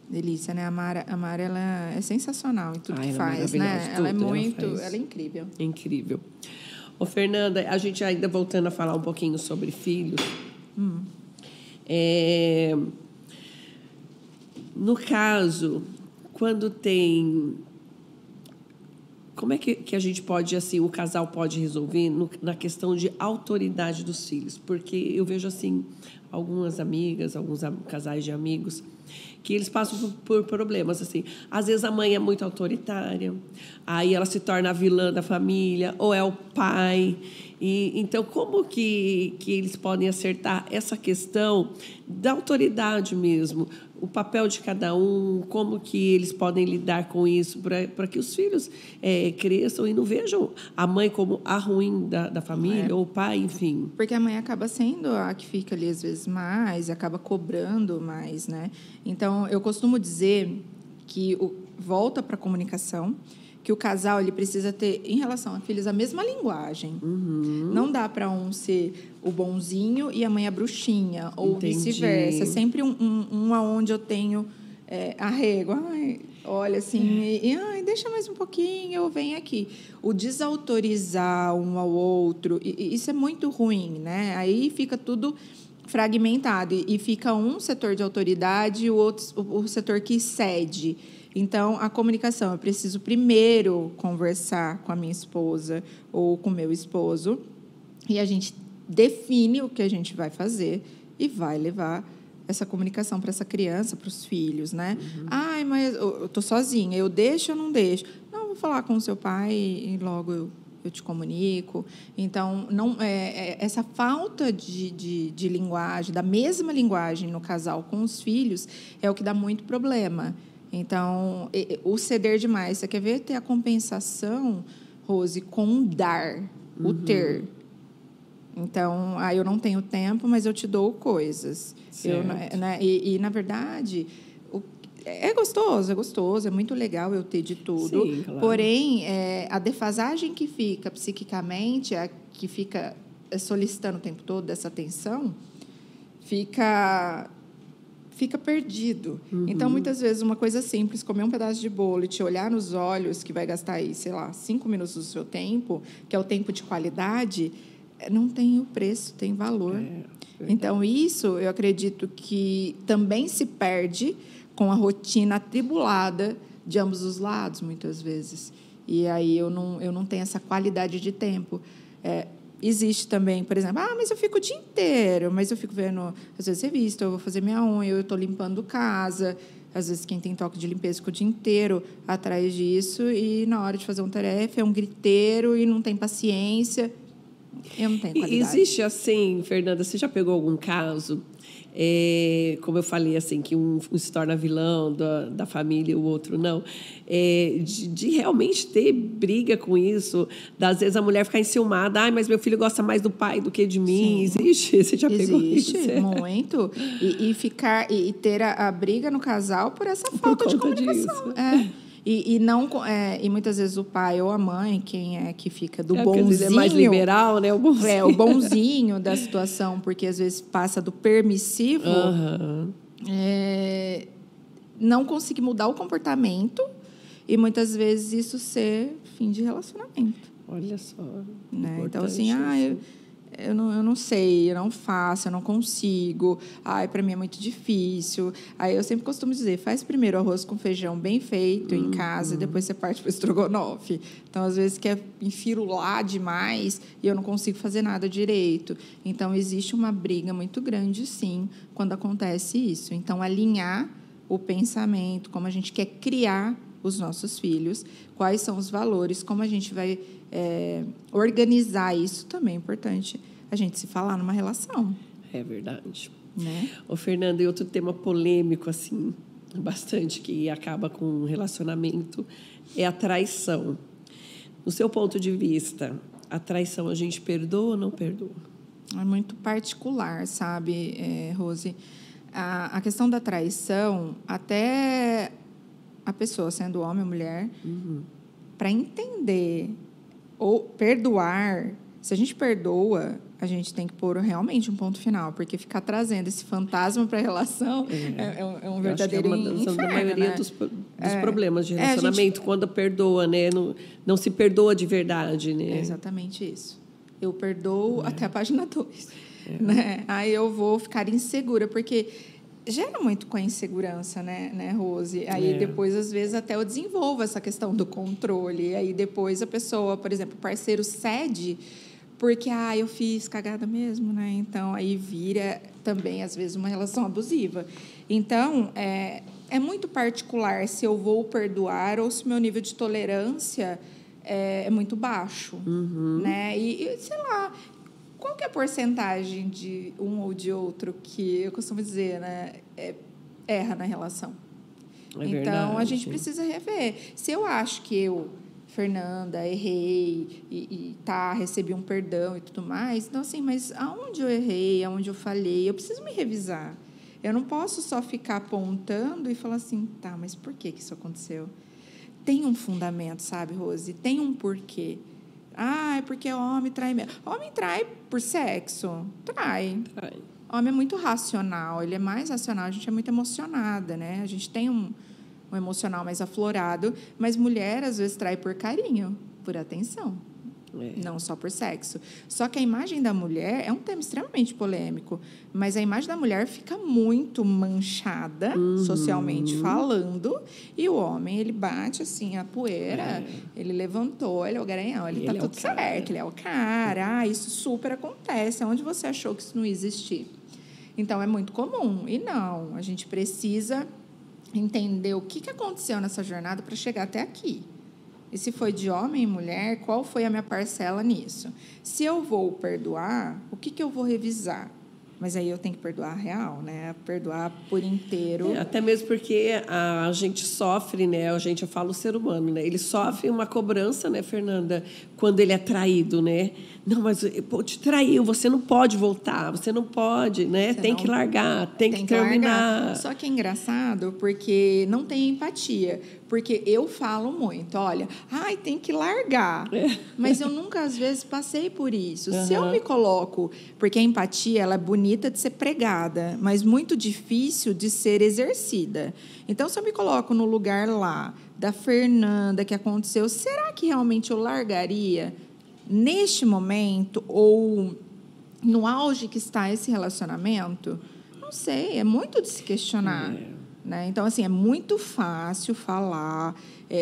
Delícia, né? A Mara ela é sensacional em tudo que faz, né? Ela é incrível. Incrível. Ô, Fernanda, a gente ainda voltando a falar um pouquinho sobre filhos. No caso, quando tem... Como é que a gente pode, assim, o casal pode resolver na questão de autoridade dos filhos? Porque eu vejo, assim, algumas amigas, alguns casais de amigos, que eles passam por problemas, assim. Às vezes a mãe é muito autoritária, aí ela se torna a vilã da família, ou é o pai. Então, como que eles podem acertar essa questão da autoridade mesmo? O papel de cada um, como que eles podem lidar com isso para que os filhos cresçam e não vejam a mãe como a ruim da família, ou o pai, enfim. Porque a mãe acaba sendo a que fica ali, às vezes, mais, acaba cobrando mais, né? Então, eu costumo dizer que volta para a comunicação, que o casal ele precisa ter, em relação a filhos, a mesma linguagem. Não dá para um ser o bonzinho e a mãe a bruxinha, ou vice-versa. É sempre um aonde eu tenho arrego. Ai, olha assim, ai, deixa mais um pouquinho, eu venho aqui. O desautorizar um ao outro, isso é muito ruim, né? Aí fica tudo fragmentado e fica um setor de autoridade e o outro o setor que cede. Então, a comunicação, eu preciso primeiro conversar com a minha esposa ou com o meu esposo e a gente define o que a gente vai fazer e vai levar essa comunicação para essa criança, para os filhos, né? Ai, mas eu estou sozinha, eu deixo ou não deixo? Não, vou falar com o seu pai e logo eu te comunico. Então, essa falta de linguagem, da mesma linguagem no casal com os filhos, é o que dá muito problema. Então, o ceder demais. Você quer ver ter a compensação, Rose, com o dar, o ter. Então, eu não tenho tempo, mas eu te dou coisas. E, na verdade, é gostoso, é muito legal eu ter de tudo. Sim, claro. Porém, a defasagem que fica psiquicamente, a que fica solicitando o tempo todo essa atenção, fica perdido. Então, muitas vezes, uma coisa simples, comer um pedaço de bolo e te olhar nos olhos, que vai gastar aí, 5 minutos do seu tempo, que é o tempo de qualidade, não tem o preço, tem valor. Então, isso, eu acredito que também se perde com a rotina atribulada de ambos os lados, muitas vezes. E aí eu não tenho essa qualidade de tempo. Existe também, por exemplo, mas eu fico o dia inteiro, mas eu fico vendo, às vezes, revista, eu vou fazer minha unha, eu estou limpando casa. Às vezes, quem tem toque de limpeza fica o dia inteiro atrás disso e, na hora de fazer uma tarefa, é um griteiro e não tem paciência. Eu não tenho qualidade. Existe assim, Fernanda, você já pegou algum caso, como eu falei, assim, que um se torna vilão da família e o outro não, de realmente ter briga com isso, às vezes a mulher ficar enciumada, mas meu filho gosta mais do pai do que de mim. Sim. Existe? Você já pegou isso? Existe, muito. E ter a briga no casal por essa falta de comunicação. E muitas vezes o pai ou a mãe, quem é que fica do bonzinho... É mais liberal, né? O bonzinho. O bonzinho da situação, porque às vezes passa do permissivo, não conseguir mudar o comportamento e muitas vezes isso ser fim de relacionamento. Olha só. Né? Então, assim, eu não sei, eu não faço, eu não consigo. Para mim é muito difícil. Aí eu sempre costumo dizer, faz primeiro arroz com feijão bem feito em casa, e depois você parte para o estrogonofe. Então, às vezes, quer enfirular demais e eu não consigo fazer nada direito. Então, existe uma briga muito grande, sim, quando acontece isso. Então, alinhar o pensamento, como a gente quer criar os nossos filhos, quais são os valores, como a gente vai organizar isso, também é importante a gente se falar numa relação. É verdade. Né? Ô, Fernanda, e outro tema polêmico, assim, bastante, que acaba com um relacionamento, é a traição. No seu ponto de vista, a traição a gente perdoa ou não perdoa? É muito particular, sabe, Rose? A questão da traição, até a pessoa, sendo homem ou mulher, para entender ou perdoar, se a gente perdoa, a gente tem que pôr realmente um ponto final, porque ficar trazendo esse fantasma para a relação é um verdadeiro inferno. A maioria dos problemas de relacionamento, quando perdoa, né? Não se perdoa de verdade, né? É exatamente isso. Eu perdoo até a página 2. Né? Aí eu vou ficar insegura, porque gera muito com a insegurança, né, Rose? Aí depois, às vezes, até eu desenvolvo essa questão do controle. Aí depois a pessoa, por exemplo, o parceiro cede porque, eu fiz cagada mesmo, né? Então, aí vira também, às vezes, uma relação abusiva. Então, é muito particular se eu vou perdoar ou se meu nível de tolerância é muito baixo, né? E, sei lá, qual que é a porcentagem de um ou de outro que, eu costumo dizer, né, erra na relação? Então, a gente precisa rever. Se eu acho que eu, Fernanda, errei e recebi um perdão e tudo mais, então, assim, mas aonde eu errei, aonde eu falhei, eu preciso me revisar. Eu não posso só ficar apontando e falar assim, mas por que isso aconteceu? tem um fundamento, sabe, Rose? Tem um porquê. Ah, é porque o homem trai mesmo. O homem trai por sexo? Trai. O homem é muito racional, ele é mais racional, a gente é muito emocionada, né? A gente tem um emocional mais aflorado, mas mulher, às vezes, trai por carinho, por atenção. Não só por sexo. Só que a imagem da mulher é um tema extremamente polêmico, mas a imagem da mulher fica muito manchada, socialmente falando, e o homem, ele bate assim a poeira, ele levantou, ele é o garanhão, ele tá tudo certo, ele é o cara. Ah, isso super acontece. Onde você achou que isso não existia? Então, é muito comum. E não, a gente precisa entender o que aconteceu nessa jornada para chegar até aqui. E se foi de homem e mulher, qual foi a minha parcela nisso? Se eu vou perdoar, o que eu vou revisar? Mas aí eu tenho que perdoar real, né? Perdoar por inteiro. Até mesmo porque a gente sofre, né? Eu falo o ser humano, né? Ele sofre uma cobrança, né, Fernanda, quando ele é traído, né? Não, mas pô, te traiu, você não pode voltar, você não pode, né? Tem que largar, tem que terminar. Largar. Só que é engraçado porque não tem empatia. Porque eu falo muito, olha, tem que largar. Mas eu nunca, às vezes, passei por isso. Se eu me coloco... Porque a empatia, ela é bonita de ser pregada, mas muito difícil de ser exercida. Então, se eu me coloco no lugar lá da Fernanda, que aconteceu, será que realmente eu largaria neste momento ou no auge que está esse relacionamento? Não sei, é muito de se questionar. Né? Então, assim, é muito fácil falar,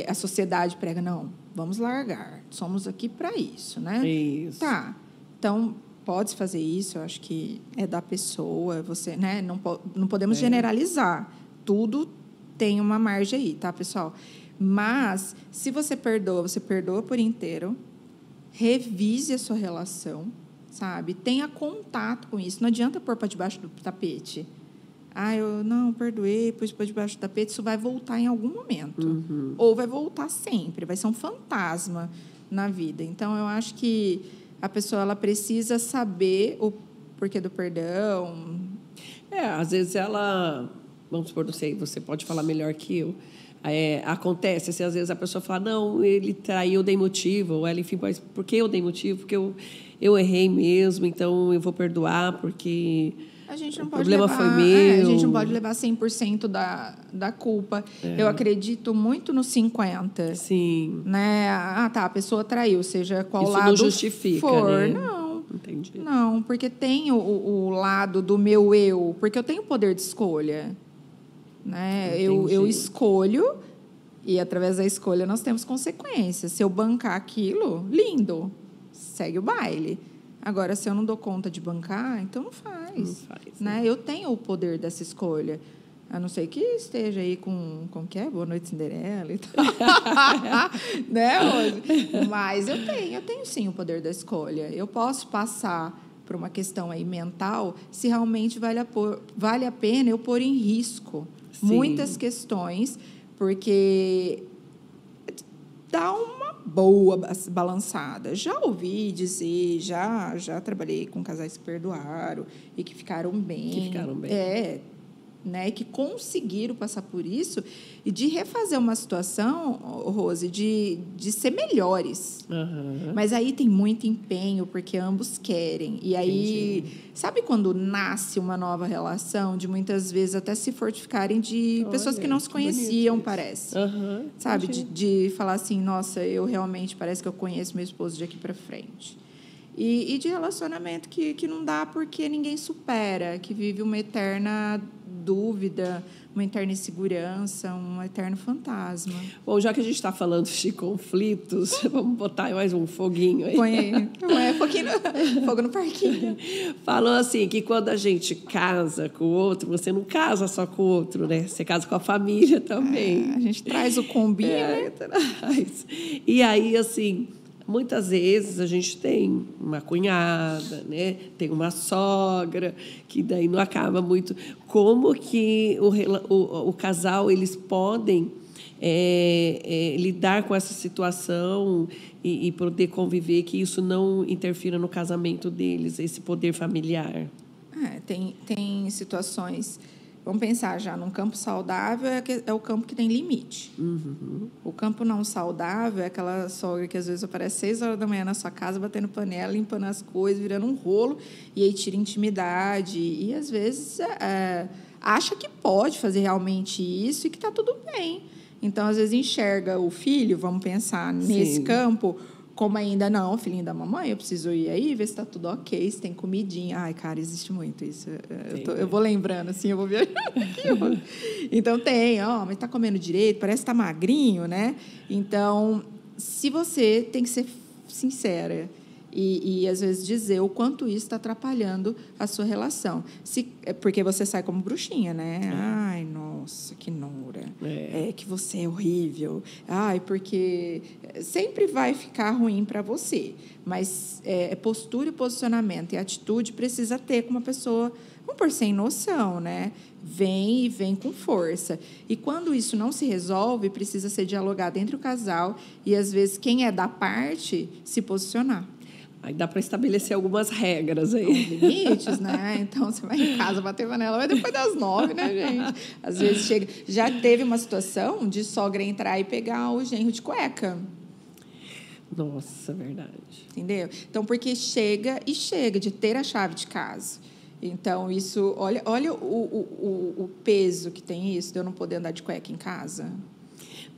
a sociedade prega, não, vamos largar, somos aqui para isso, né? Isso. Tá, então, pode fazer isso, eu acho que é da pessoa, você, né? Não podemos generalizar, tudo tem uma margem aí, tá, pessoal? Mas, se você perdoa por inteiro, revise a sua relação, sabe? Tenha contato com isso, não adianta pôr para debaixo do tapete. Eu não perdoei, pus para debaixo do tapete, isso vai voltar em algum momento. Ou vai voltar sempre, vai ser um fantasma na vida. Então, eu acho que a pessoa ela precisa saber o porquê do perdão. Às vezes ela... Vamos supor, não sei, você pode falar melhor que eu. Acontece, assim, às vezes a pessoa fala, não, ele traiu, eu dei motivo. Ou ela, enfim, mas por que eu dei motivo? Porque eu errei mesmo, então eu vou perdoar, porque... A gente não o pode problema levar, foi meu. A gente não pode levar 100% da culpa. Eu acredito muito no 50%. Sim. Né? A pessoa traiu, seja qual isso lado não justifica, for. né? Não. Entendi. Não, porque tem o lado do meu eu, porque eu tenho poder de escolha. Né? Eu escolho e, através da escolha, nós temos consequências. Se eu bancar aquilo, lindo, segue o baile. Agora, se eu não dou conta de bancar, então não faz. Né? Eu tenho o poder dessa escolha. A não ser que esteja aí com que é? Boa Noite, Cinderela e tal. Né, Rose? Mas eu tenho sim o poder da escolha. Eu posso passar por uma questão aí mental se realmente vale a pena eu pôr em risco muitas questões, porque dá uma boa balançada. Já ouvi dizer, já trabalhei com casais que perdoaram e que ficaram bem. Né, que conseguiram passar por isso e de refazer uma situação, Rose, de ser melhores. Mas aí tem muito empenho, porque ambos querem. E aí, sabe quando nasce uma nova relação, de muitas vezes até se fortificarem de pessoas que não se conheciam, parece. Sabe, de falar assim, nossa, eu realmente parece que eu conheço meu esposo de aqui para frente. E de relacionamento que não dá porque ninguém supera, que vive uma eterna dúvida, uma eterna insegurança, um eterno fantasma. Bom, já que a gente está falando de conflitos, vamos botar mais um foguinho aí. Põe aí. Fogo no parquinho. Falou assim, que quando a gente casa com o outro, você não casa só com o outro, né? Você casa com a família também. A gente traz o combinho, né? Traz. E aí, assim... Muitas vezes a gente tem uma cunhada, né? Tem uma sogra, que daí não acaba muito. Como que o casal eles podem lidar com essa situação e poder conviver, que isso não interfira no casamento deles, esse poder familiar? Tem situações... vamos pensar já num campo saudável, é o campo que tem limite. O campo não saudável é aquela sogra que às vezes aparece 6 horas da manhã na sua casa, batendo panela, limpando as coisas, virando um rolo, e aí tira intimidade. E às vezes acha que pode fazer realmente isso e que está tudo bem. Então, às vezes, enxerga o filho, vamos pensar nesse campo, como ainda não, filhinho da mamãe, eu preciso ir aí, ver se está tudo ok, se tem comidinha. Ai, cara, existe muito isso. Eu vou lembrando, assim, eu vou viajando aqui. Então, mas está comendo direito, parece que está magrinho, né? Então, se você tem que ser sincera e, às vezes, dizer o quanto isso está atrapalhando a sua relação. Porque você sai como bruxinha, né? Ai, nossa, que noura. Que você é horrível. Ai, porque sempre vai ficar ruim para você. Mas postura e posicionamento e atitude precisa ter com uma pessoa, vamos por sem noção, né? Vem com força. E quando isso não se resolve, precisa ser dialogado entre o casal e, às vezes, quem é da parte se posicionar. Aí dá para estabelecer algumas regras aí. Limites, né? Então, você vai em casa bater panela, vai depois das 9, né, gente? Às vezes chega... Já teve uma situação de sogra entrar e pegar o genro de cueca. Nossa, verdade. Entendeu? Então, porque chega de ter a chave de casa. Então, isso... Olha o peso que tem isso de eu não poder andar de cueca em casa.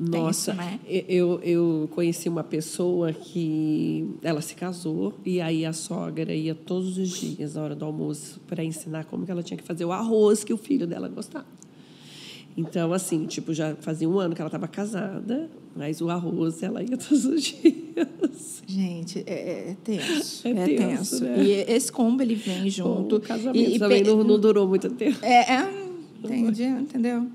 Nossa, isso, né? eu conheci uma pessoa que ela se casou e aí a sogra ia todos os dias na hora do almoço para ensinar como que ela tinha que fazer o arroz que o filho dela gostava. Então, assim, já fazia 1 ano que ela estava casada, mas o arroz ela ia todos os dias. Gente, é tenso. É tenso, né? E esse combo, ele vem junto. O casamento também não durou muito tempo. Entendi, entendeu?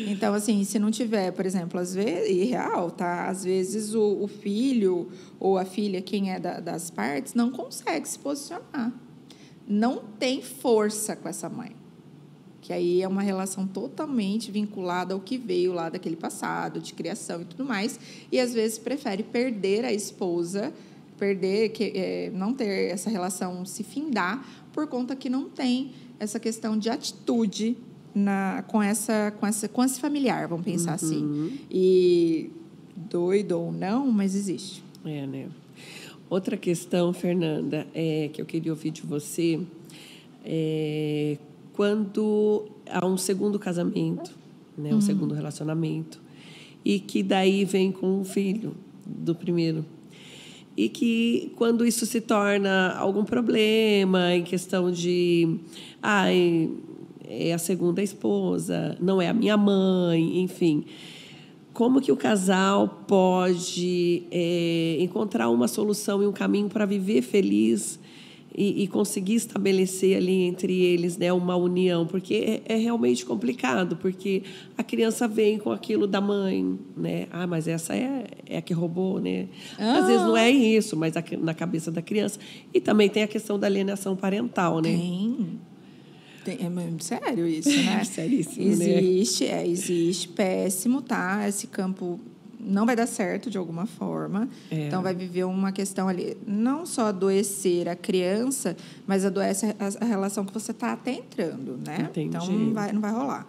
Então, assim, se não tiver, por exemplo, às vezes, e real, tá? Às vezes o filho ou a filha, quem é das partes, não consegue se posicionar. Não tem força com essa mãe. Que aí é uma relação totalmente vinculada ao que veio lá daquele passado, de criação e tudo mais. E, às vezes, prefere perder a esposa, não ter essa relação se findar, por conta que não tem essa questão de atitude com esse familiar, vamos pensar assim. E doido ou não, mas existe. Né? Outra questão, Fernanda, que eu queria ouvir de você, quando há um segundo casamento, né, um segundo relacionamento, e que daí vem com o filho do primeiro. E que quando isso se torna algum problema em questão de... é a segunda esposa, não é a minha mãe, enfim. Como que o casal pode encontrar uma solução e um caminho para viver feliz e conseguir estabelecer ali entre eles, né, uma união? Porque é realmente complicado, porque a criança vem com aquilo da mãe, né? Mas essa é a que roubou, né? Às vezes não é isso, mas na cabeça da criança. E também tem a questão da alienação parental, né? É sério isso, né? Seríssimo, existe, né? Existe, péssimo, tá? Esse campo não vai dar certo de alguma forma. Então, vai viver uma questão ali, não só adoecer a criança, mas adoece a relação que você está até entrando, né? Entendi. Então, não vai rolar.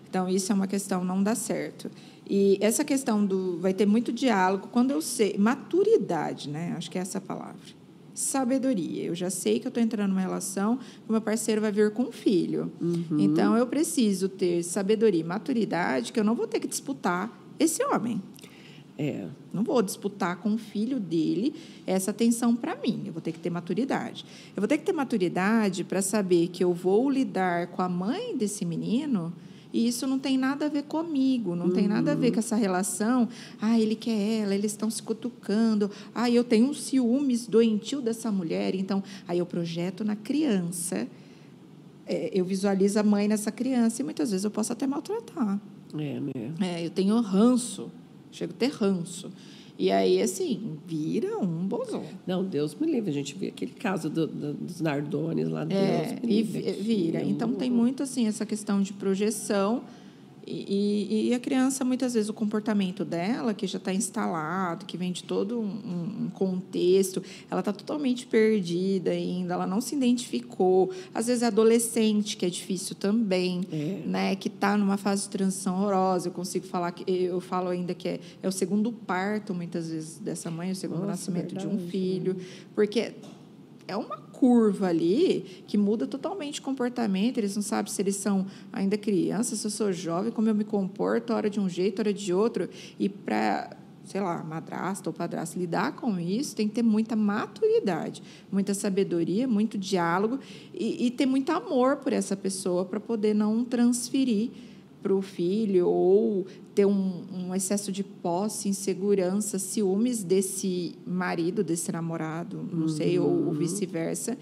Então, isso é uma questão, não dá certo. E essa questão vai ter muito diálogo, quando eu sei... Maturidade, né? Acho que é essa a palavra. Sabedoria. Eu já sei que eu estou entrando numa relação que o meu parceiro vai vir com um filho. Então, eu preciso ter sabedoria e maturidade, que eu não vou ter que disputar esse homem. Não vou disputar com o filho dele essa atenção para mim. Eu vou ter que ter maturidade. Eu vou ter que ter maturidade para saber que eu vou lidar com a mãe desse menino e isso não tem nada a ver comigo, não tem nada a ver com essa relação. Ele quer ela, eles estão se cutucando. Eu tenho um ciúmes doentio dessa mulher. Então, aí eu projeto na criança. Eu visualizo a mãe nessa criança e muitas vezes eu posso até maltratar. Eu tenho ranço. Chego a ter ranço. E aí, assim, vira um bozão. Não, Deus me livre. A gente vê aquele caso dos Nardones lá. Deus me livre. Vira. Então, tem muito, assim, essa questão de projeção E a criança, muitas vezes, o comportamento dela, que já está instalado, que vem de todo um contexto, ela está totalmente perdida ainda, ela não se identificou. Às vezes, é adolescente, que é difícil também, né? Que está numa fase de transição horrorosa. Eu falo ainda que é o segundo parto, muitas vezes, dessa mãe, o segundo nascimento de um filho, porque é uma curva ali que muda totalmente o comportamento. Eles não sabem se eles são ainda crianças, se eu sou jovem, como eu me comporto, hora de um jeito, hora de outro. E para, sei lá, madrasta ou padrasto lidar com isso, tem que ter muita maturidade, muita sabedoria, muito diálogo e ter muito amor por essa pessoa para poder não transferir para o filho ou ter um excesso de posse, insegurança, ciúmes desse marido, desse namorado, não sei, ou vice-versa.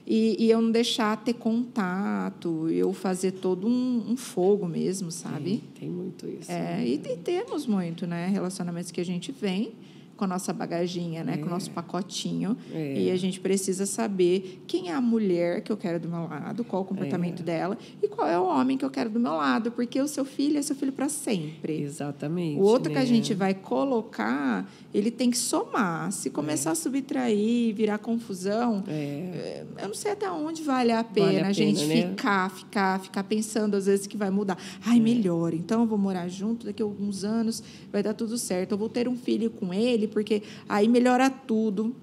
E eu não deixar ter contato, eu fazer todo um fogo mesmo, sabe? Tem muito isso. E temos muito, né? Relacionamentos que a gente vem com a nossa bagaginha, né? Com o nosso pacotinho. E a gente precisa saber quem é a mulher que eu quero do meu lado, qual o comportamento dela e qual é o homem que eu quero do meu lado, porque o seu filho é seu filho para sempre. Exatamente. O outro que a gente vai colocar, ele tem que somar. Se começar a subtrair, virar confusão, eu não sei até onde vale a pena a gente ficar pensando, às vezes, que vai mudar. Melhor, então eu vou morar junto, daqui a alguns anos vai dar tudo certo. Eu vou ter um filho com ele, porque aí melhora tudo.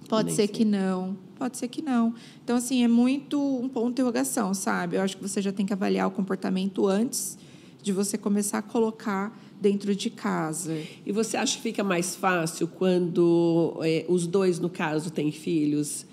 Pode ser que não. Pode ser que não. Então, assim, é muito um ponto de interrogação, sabe? Eu acho que você já tem que avaliar o comportamento antes de você começar a colocar dentro de casa. E você acha que fica mais fácil quando os dois, no caso, têm filhos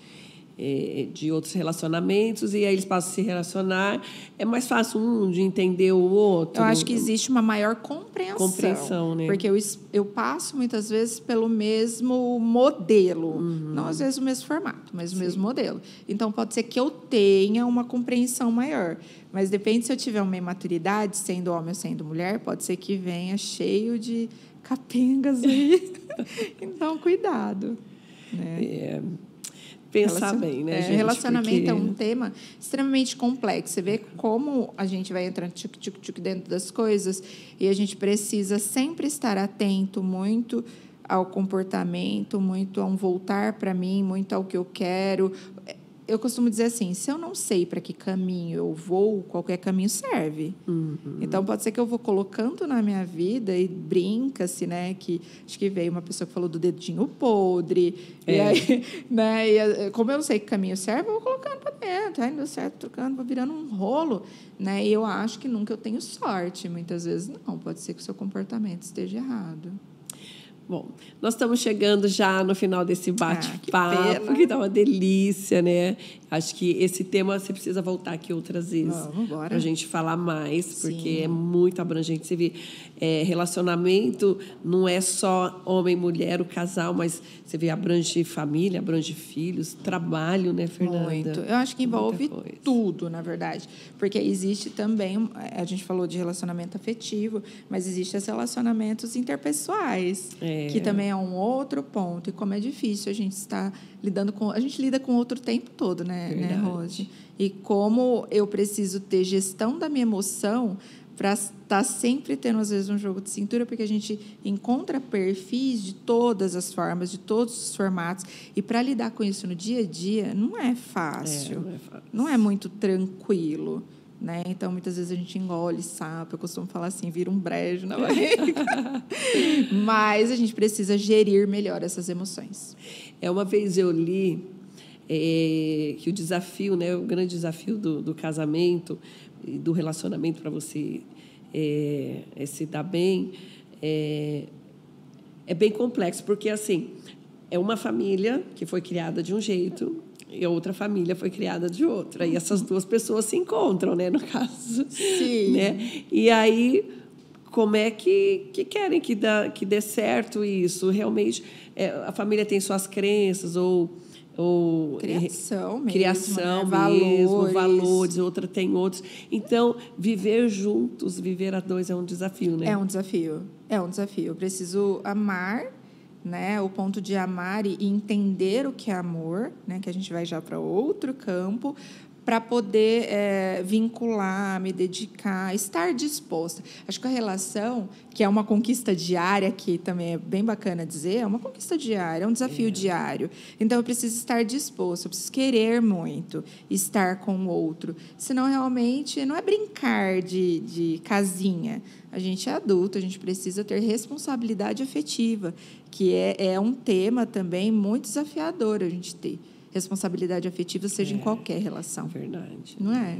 de outros relacionamentos e aí eles passam a se relacionar? É mais fácil um de entender o outro? Eu acho que existe uma maior compreensão, né? Porque eu passo, muitas vezes, pelo mesmo modelo. Não, às vezes, o mesmo formato, mas o mesmo modelo. Então, pode ser que eu tenha uma compreensão maior. Mas depende se eu tiver uma imaturidade, sendo homem ou sendo mulher, pode ser que venha cheio de capengas aí. Então, cuidado. Né? Pensar bem, né, gente? Relacionamento porque é um tema extremamente complexo. Você vê como a gente vai entrando dentro das coisas e a gente precisa sempre estar atento muito ao comportamento, muito a um voltar para mim, muito ao que eu quero. Eu costumo dizer assim, se eu não sei para que caminho eu vou, qualquer caminho serve. Então, pode ser que eu vou colocando na minha vida e brinca-se, né? Que, acho que veio uma pessoa que falou do dedinho podre. E aí, né? E, como eu não sei que caminho serve, eu vou colocando para dentro. Aí, deu certo, trocando, vai virando um rolo. Né? E eu acho que nunca eu tenho sorte. Muitas vezes, não. Pode ser que o seu comportamento esteja errado. Bom, nós estamos chegando já no final desse bate-papo, que tá uma delícia, né? Acho que esse tema você precisa voltar aqui outras vezes para a gente falar mais, porque é muito abrangente. Você vê, relacionamento não é só homem, mulher, o casal, mas você vê, abrange família, abrange filhos, trabalho, né, Fernanda? Muito. Eu acho que envolve tudo, na verdade. Porque existe também, a gente falou de relacionamento afetivo, mas existem os relacionamentos interpessoais, que também é um outro ponto. E como é difícil a gente estar lidando com... A gente lida com outro o tempo todo, né, Rose? E como eu preciso ter gestão da minha emoção para estar sempre tendo, às vezes, um jogo de cintura, porque a gente encontra perfis de todas as formas, de todos os formatos. E para lidar com isso no dia a dia, não é fácil. Não é muito tranquilo. Né? Então, muitas vezes a gente engole sapo, eu costumo falar assim, vira um brejo na barriga. Mas a gente precisa gerir melhor essas emoções. Uma vez eu li que o desafio, né, o grande desafio do casamento e do relacionamento para você se dar bem é bem complexo, porque assim, é uma família que foi criada de um jeito e a outra família foi criada de outra. E essas duas pessoas se encontram, né, no caso. Sim. Né? E aí, como é que querem que dê certo isso? Realmente, a família tem suas crenças ou criação mesmo, criação né? mesmo, valores, outra tem outros. Então, viver juntos, viver a dois é um desafio, né? É um desafio. Eu preciso amar, né, o ponto de amar e entender o que é amor, né, que a gente vai já para outro campo, para poder vincular, me dedicar, estar disposta. Acho que a relação, que é uma conquista diária, que também é bem bacana dizer, é uma conquista diária, é um desafio diário. Então, eu preciso estar disposta, eu preciso querer muito estar com o outro. Senão, realmente, não é brincar de casinha. A gente é adulto, a gente precisa ter responsabilidade afetiva, que é um tema também muito desafiador a gente ter. Responsabilidade afetiva, seja em qualquer relação. Verdade. Não é?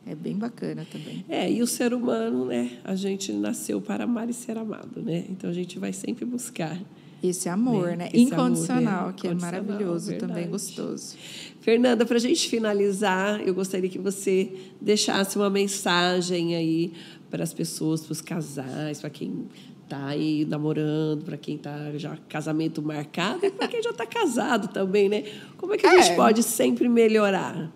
É bem bacana também. E o ser humano, né? A gente nasceu para amar e ser amado, né? Então, a gente vai sempre buscar esse amor, né? Esse incondicional, amor, que é maravilhoso, também gostoso. Fernanda, para a gente finalizar, eu gostaria que você deixasse uma mensagem aí para as pessoas, para os casais, para quem está aí namorando, para quem está já casamento marcado e para quem já está casado também, né? Como é que a gente pode sempre melhorar?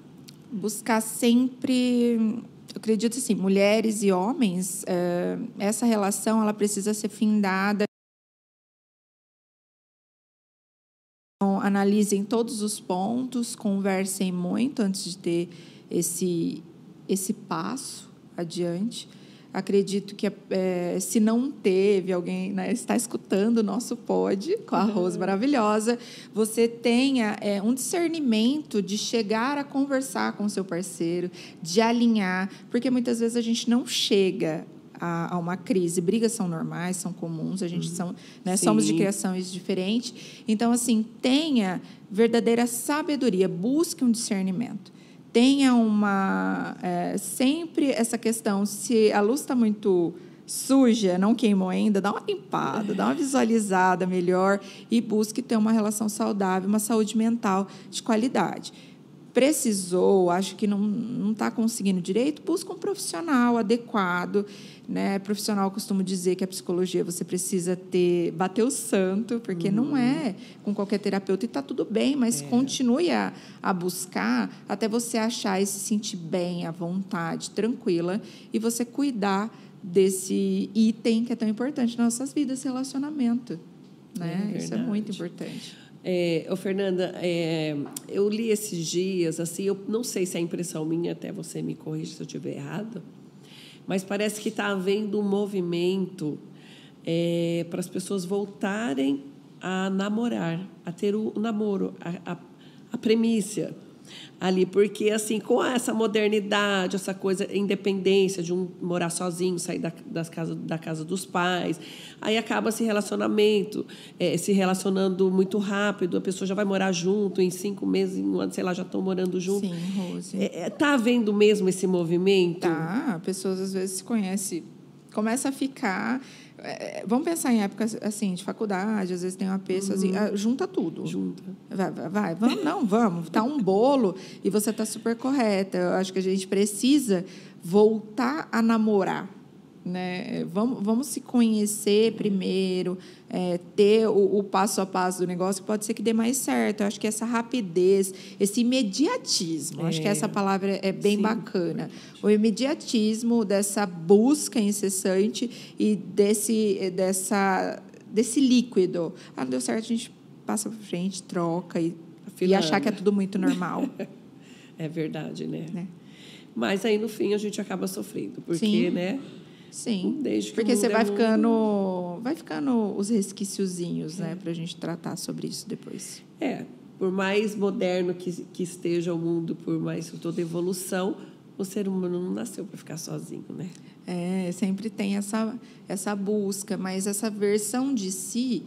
Buscar sempre, eu acredito assim, mulheres e homens, essa relação ela precisa ser findada. Então, analisem todos os pontos, conversem muito antes de ter esse passo adiante. Acredito que, se não teve, alguém, né, está escutando o nosso pod com a Rose maravilhosa, você tenha um discernimento de chegar a conversar com o seu parceiro, de alinhar, porque muitas vezes a gente não chega a uma crise. Brigas são normais, são comuns, a gente somos de criações diferentes. Então, assim, tenha verdadeira sabedoria, busque um discernimento. Tenha sempre essa questão, se a luz está muito suja, não queimou ainda, dá uma limpada, dá uma visualizada melhor e busque ter uma relação saudável, uma saúde mental de qualidade. Precisou, acho que não está conseguindo direito, busca um profissional adequado, né? Profissional, eu costumo dizer que a psicologia você precisa bater o santo, porque não é com qualquer terapeuta e está tudo bem, mas continue a buscar até você achar e se sentir bem, à vontade, tranquila, e você cuidar desse item que é tão importante nas nossas vidas, relacionamento. Né? Isso é muito importante. Fernanda, eu li esses dias, assim, eu não sei se é impressão minha, até você me corrija se eu estiver errada, mas parece que está havendo um movimento para as pessoas voltarem a namorar, a ter o namoro, a premissa ali, porque assim, com essa modernidade, essa coisa, independência de um morar sozinho, sair da casa dos pais, aí acaba se relacionando muito rápido, a pessoa já vai morar junto, em 5 meses, em um ano, sei lá, já estão morando junto. Sim, Rose. Está havendo mesmo esse movimento? Tá, pessoas às vezes se conhecem, começa a ficar... Vamos pensar em épocas assim, de faculdade, às vezes tem uma pessoa, assim, junta tudo. Junta. Vai, vamos. Tá um bolo e você está super correta. Eu acho que a gente precisa voltar a namorar. Né? Vamos se conhecer primeiro, ter o passo a passo do negócio, que pode ser que dê mais certo. Eu acho que essa rapidez, esse imediatismo, acho que essa palavra é bem bacana. O imediatismo dessa busca incessante e desse líquido. Não deu certo, a gente passa para frente, troca e achar que é tudo muito normal. É verdade, né? Mas aí, no fim, a gente acaba sofrendo, porque, Sim. né? Sim, porque você vai ficando os resquiciozinhos, né, para a gente tratar sobre isso depois. Por mais moderno que esteja o mundo, por mais toda evolução, o ser humano não nasceu para ficar sozinho, né? Sempre tem essa busca, mas essa versão de si,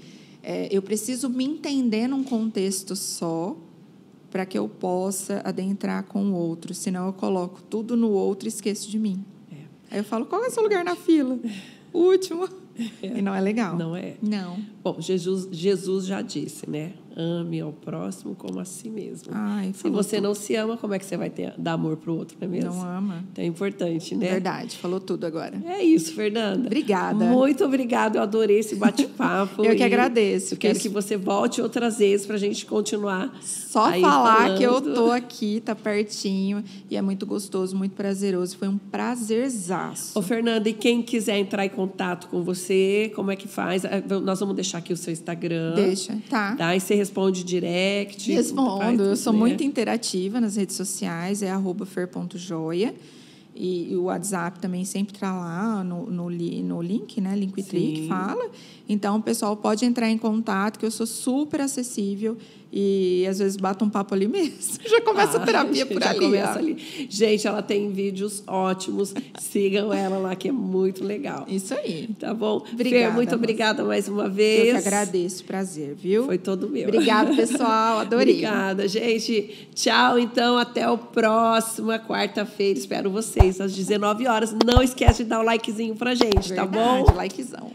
eu preciso me entender num contexto só para que eu possa adentrar com o outro, senão eu coloco tudo no outro e esqueço de mim. Aí eu falo, qual é o seu lugar na fila? O último. E não é legal. Não é? Não. Bom, Jesus já disse, né? Ame ao próximo como a si mesmo. Se você não se ama, como é que você vai dar amor para o outro, não é mesmo? Não ama. Então é importante, né? Verdade, falou tudo agora. É isso, Fernanda. Obrigada. Muito obrigada, eu adorei esse bate-papo. Eu que agradeço. Eu quero que você volte outras vezes para a gente continuar. Só falar que eu tô aqui, tá pertinho, e é muito gostoso, muito prazeroso. Foi um prazerzaço. Fernanda, e quem quiser entrar em contato com você, como é que faz? Nós vamos deixar aqui o seu Instagram. Deixa, tá. E você responde direct? Respondo. Eu sou muito interativa nas redes sociais, é @fer.joia. E o WhatsApp também sempre está lá no link, né? Linktree, que fala. Então, o pessoal pode entrar em contato, que eu sou super acessível. E, às vezes, bato um papo ali mesmo. Já começa a terapia por ali. Começa ali. Gente, ela tem vídeos ótimos. Sigam ela lá, que é muito legal. Isso aí. Tá bom? Obrigada, Fer, muito obrigada mais uma vez. Eu que agradeço. Prazer, viu? Foi todo meu. Obrigada, pessoal. Adorei. Obrigada, gente. Tchau, então. Até o próximo, quarta-feira. Espero vocês às 19 horas. Não esquece de dar o likezinho pra gente, tá bom? Likezão.